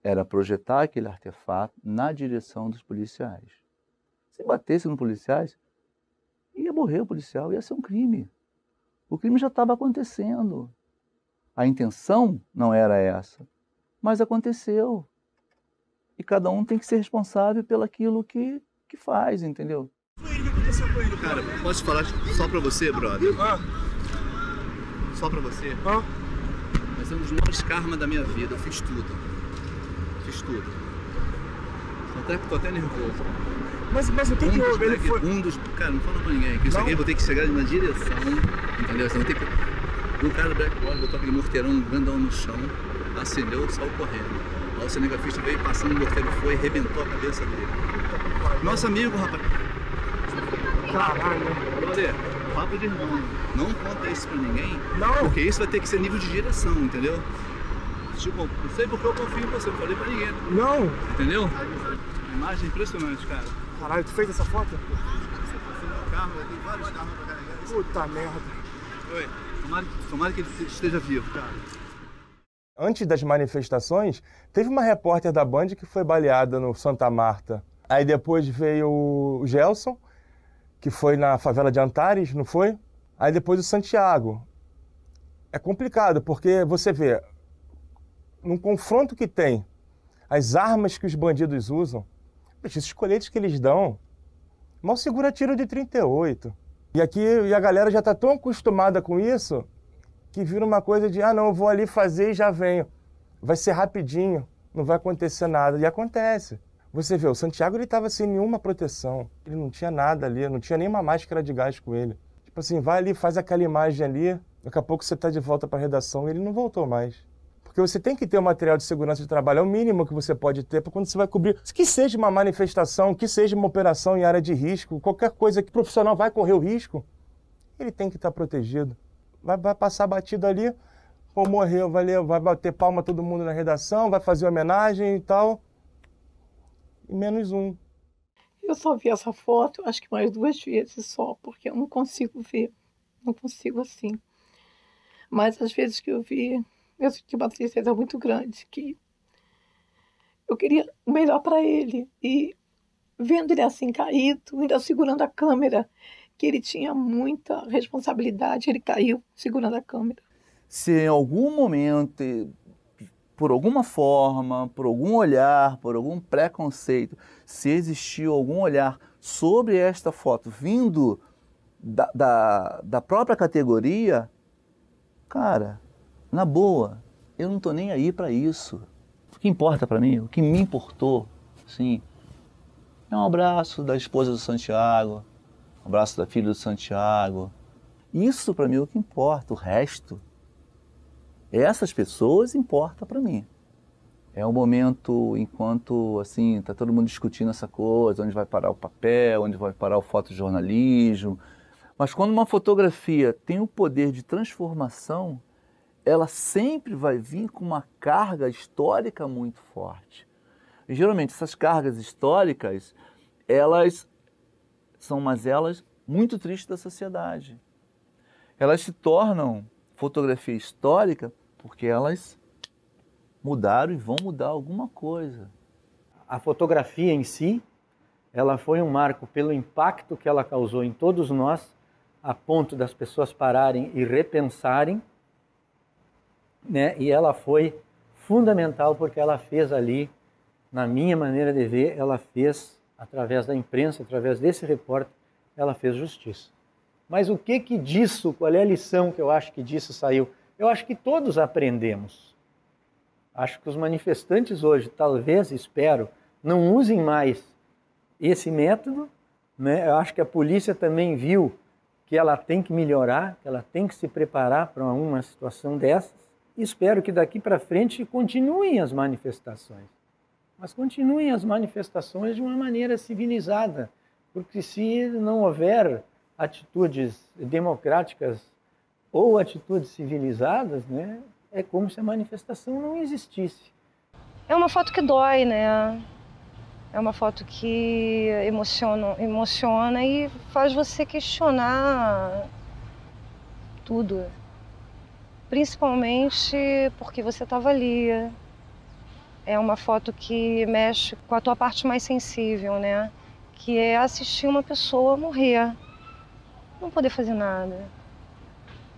era projetar aquele artefato na direção dos policiais. Se batesse nos policiais, ia morrer o policial, ia ser um crime. O crime já estava acontecendo. A intenção não era essa, mas aconteceu. E cada um tem que ser responsável pelo aquilo que faz, entendeu? Foi ele que aconteceu com ele. Cara, posso falar só pra você, brother? Só pra você? Mas é um dos maiores karmas da minha vida. Eu fiz tudo. Fiz tudo. Tô até nervoso. Mas o que que houve? Ele foi... Cara, não fala pra ninguém. Que isso aqui eu vou ter que chegar na direção. Entendeu? Você vai ter que... O cara do Black Boy botou aquele morteirão grandão no chão, acendeu e saiu correndo. Aí o cinegrafista veio passando, o morteiro foi e arrebentou a cabeça dele. Nosso amigo, rapaz. Caralho. Brother, papo de irmão. Não conta isso pra ninguém. Não. Porque isso vai ter que ser nível de direção, entendeu? Tipo, não sei porque eu confio em você, não falei pra ninguém. Não. Entendeu? Imagem impressionante, cara. Caralho, tu fez essa foto? Carro, tem vários carros pra carregar. Puta merda. Oi. Tomara que ele esteja vivo, cara. Antes das manifestações, teve uma repórter da Band que foi baleada no Santa Marta. Aí depois veio o Gelson, que foi na favela de Antares, não foi? Aí depois o Santiago. É complicado, porque você vê, num confronto que tem, as armas que os bandidos usam, esses coletes que eles dão, mal segura tiro de 38. E a galera já está tão acostumada com isso, que vira uma coisa de, não, eu vou ali fazer e já venho. Vai ser rapidinho, não vai acontecer nada. E acontece. Você vê, o Santiago ele estava sem nenhuma proteção. Ele não tinha nada ali, não tinha nenhuma máscara de gás com ele. Tipo assim, vai ali, faz aquela imagem ali, daqui a pouco você está de volta para a redação e ele não voltou mais. Porque você tem que ter um material de segurança de trabalho, é o mínimo que você pode ter para quando você vai cobrir. Que seja uma manifestação, que seja uma operação em área de risco, qualquer coisa que o profissional vai correr o risco, ele tem que estar protegido. Vai passar batido ali, pô, morreu, vai bater palma todo mundo na redação, vai fazer homenagem e tal. E menos um. Eu só vi essa foto, acho que mais 2 vezes só, porque eu não consigo ver. Não consigo assim. Mas as vezes que eu vi, eu senti uma tristeza muito grande, que eu queria o melhor para ele. E vendo ele assim caído, ainda segurando a câmera, que ele tinha muita responsabilidade, ele caiu segurando a câmera. Se em algum momento, por alguma forma, por algum olhar, por algum preconceito, se existiu algum olhar sobre esta foto vindo da própria categoria, Cara, na boa, eu não tô nem aí para isso. O que importa para mim, o que me importou, assim, é um abraço da esposa do Santiago, um abraço da filha do Santiago. Isso para mim é o que importa, o resto, essas pessoas importam para mim. É um momento enquanto, assim, tá todo mundo discutindo essa coisa, onde vai parar o papel, onde vai parar o fotojornalismo. Mas quando uma fotografia tem o poder de transformação, ela sempre vai vir com uma carga histórica muito forte. E, geralmente, essas cargas históricas, elas são mazelas muito tristes da sociedade. Elas se tornam fotografia histórica porque elas mudaram e vão mudar alguma coisa. A fotografia em si, ela foi um marco pelo impacto que ela causou em todos nós, a ponto das pessoas pararem e repensarem, né? E ela foi fundamental porque ela fez ali, na minha maneira de ver, ela fez, através da imprensa, através desse repórter, ela fez justiça. Mas o que disso, qual é a lição que eu acho que disso saiu? Eu acho que todos aprendemos. Acho que os manifestantes hoje, talvez, espero, não usem mais esse método, né? Eu acho que a polícia também viu que ela tem que melhorar, que ela tem que se preparar para uma situação dessas. E espero que daqui para frente continuem as manifestações. Mas continuem as manifestações de uma maneira civilizada, porque se não houver atitudes democráticas ou atitudes civilizadas, né, é como se a manifestação não existisse. É uma foto que dói, né? É uma foto que emociona e faz você questionar tudo. Principalmente porque você estava ali. É uma foto que mexe com a tua parte mais sensível, né? Que é assistir uma pessoa morrer. Não poder fazer nada.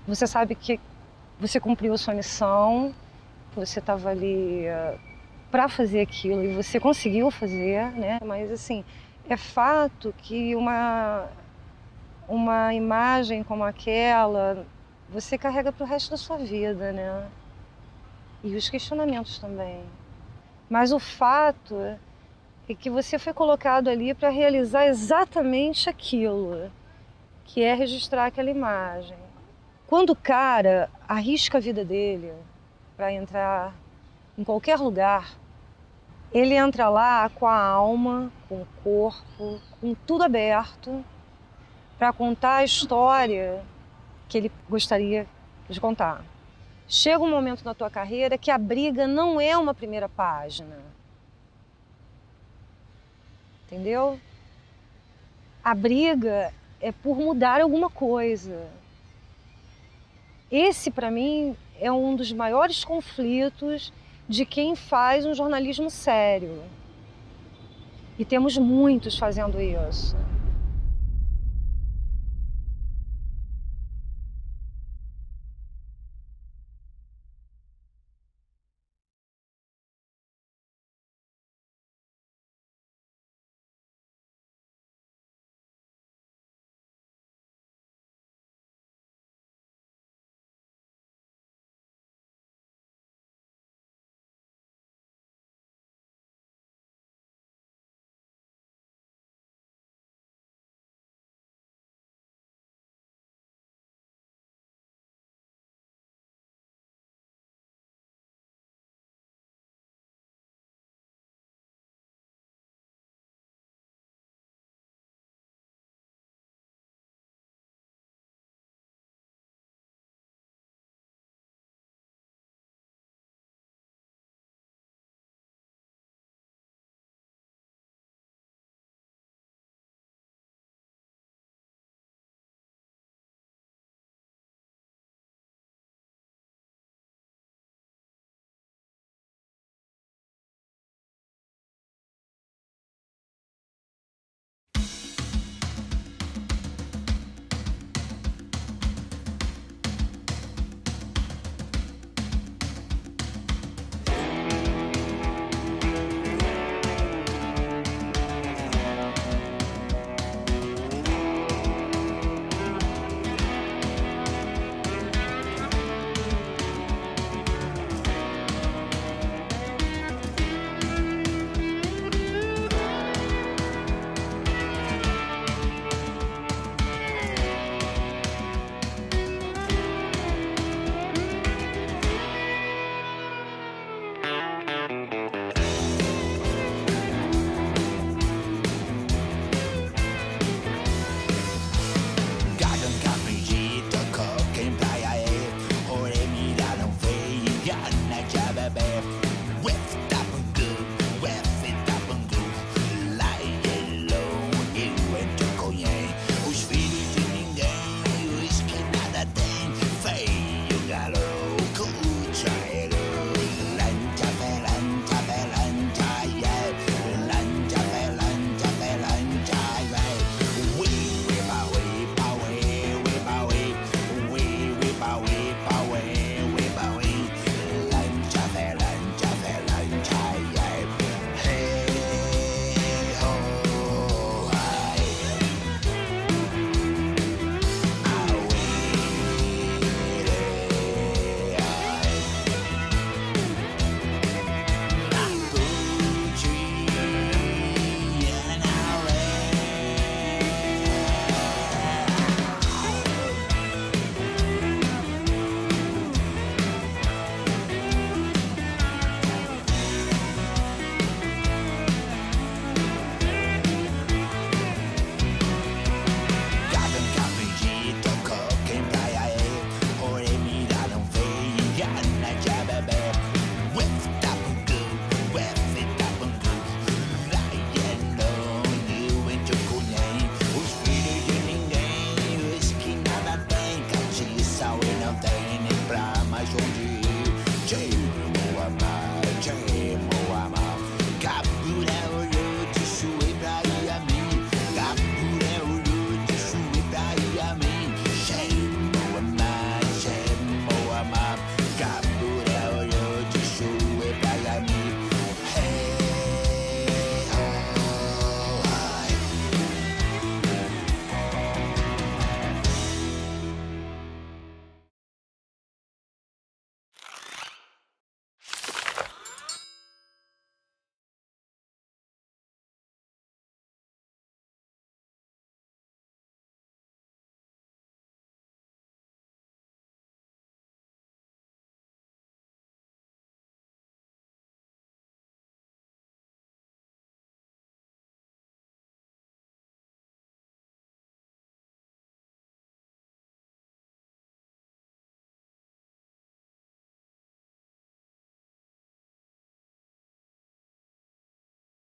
Você sabe que você cumpriu a sua missão, você estava ali para fazer aquilo e você conseguiu fazer, né? Mas assim, é fato que uma imagem como aquela você carrega para o resto da sua vida, né? E os questionamentos também. Mas o fato é que você foi colocado ali para realizar exatamente aquilo, que é registrar aquela imagem. Quando o cara arrisca a vida dele para entrar em qualquer lugar, ele entra lá com a alma, com o corpo, com tudo aberto, para contar a história que ele gostaria de contar. Chega um momento na tua carreira que a briga não é uma primeira página. Entendeu? A briga é por mudar alguma coisa. Esse, para mim, é um dos maiores conflitos de quem faz um jornalismo sério. E temos muitos fazendo isso.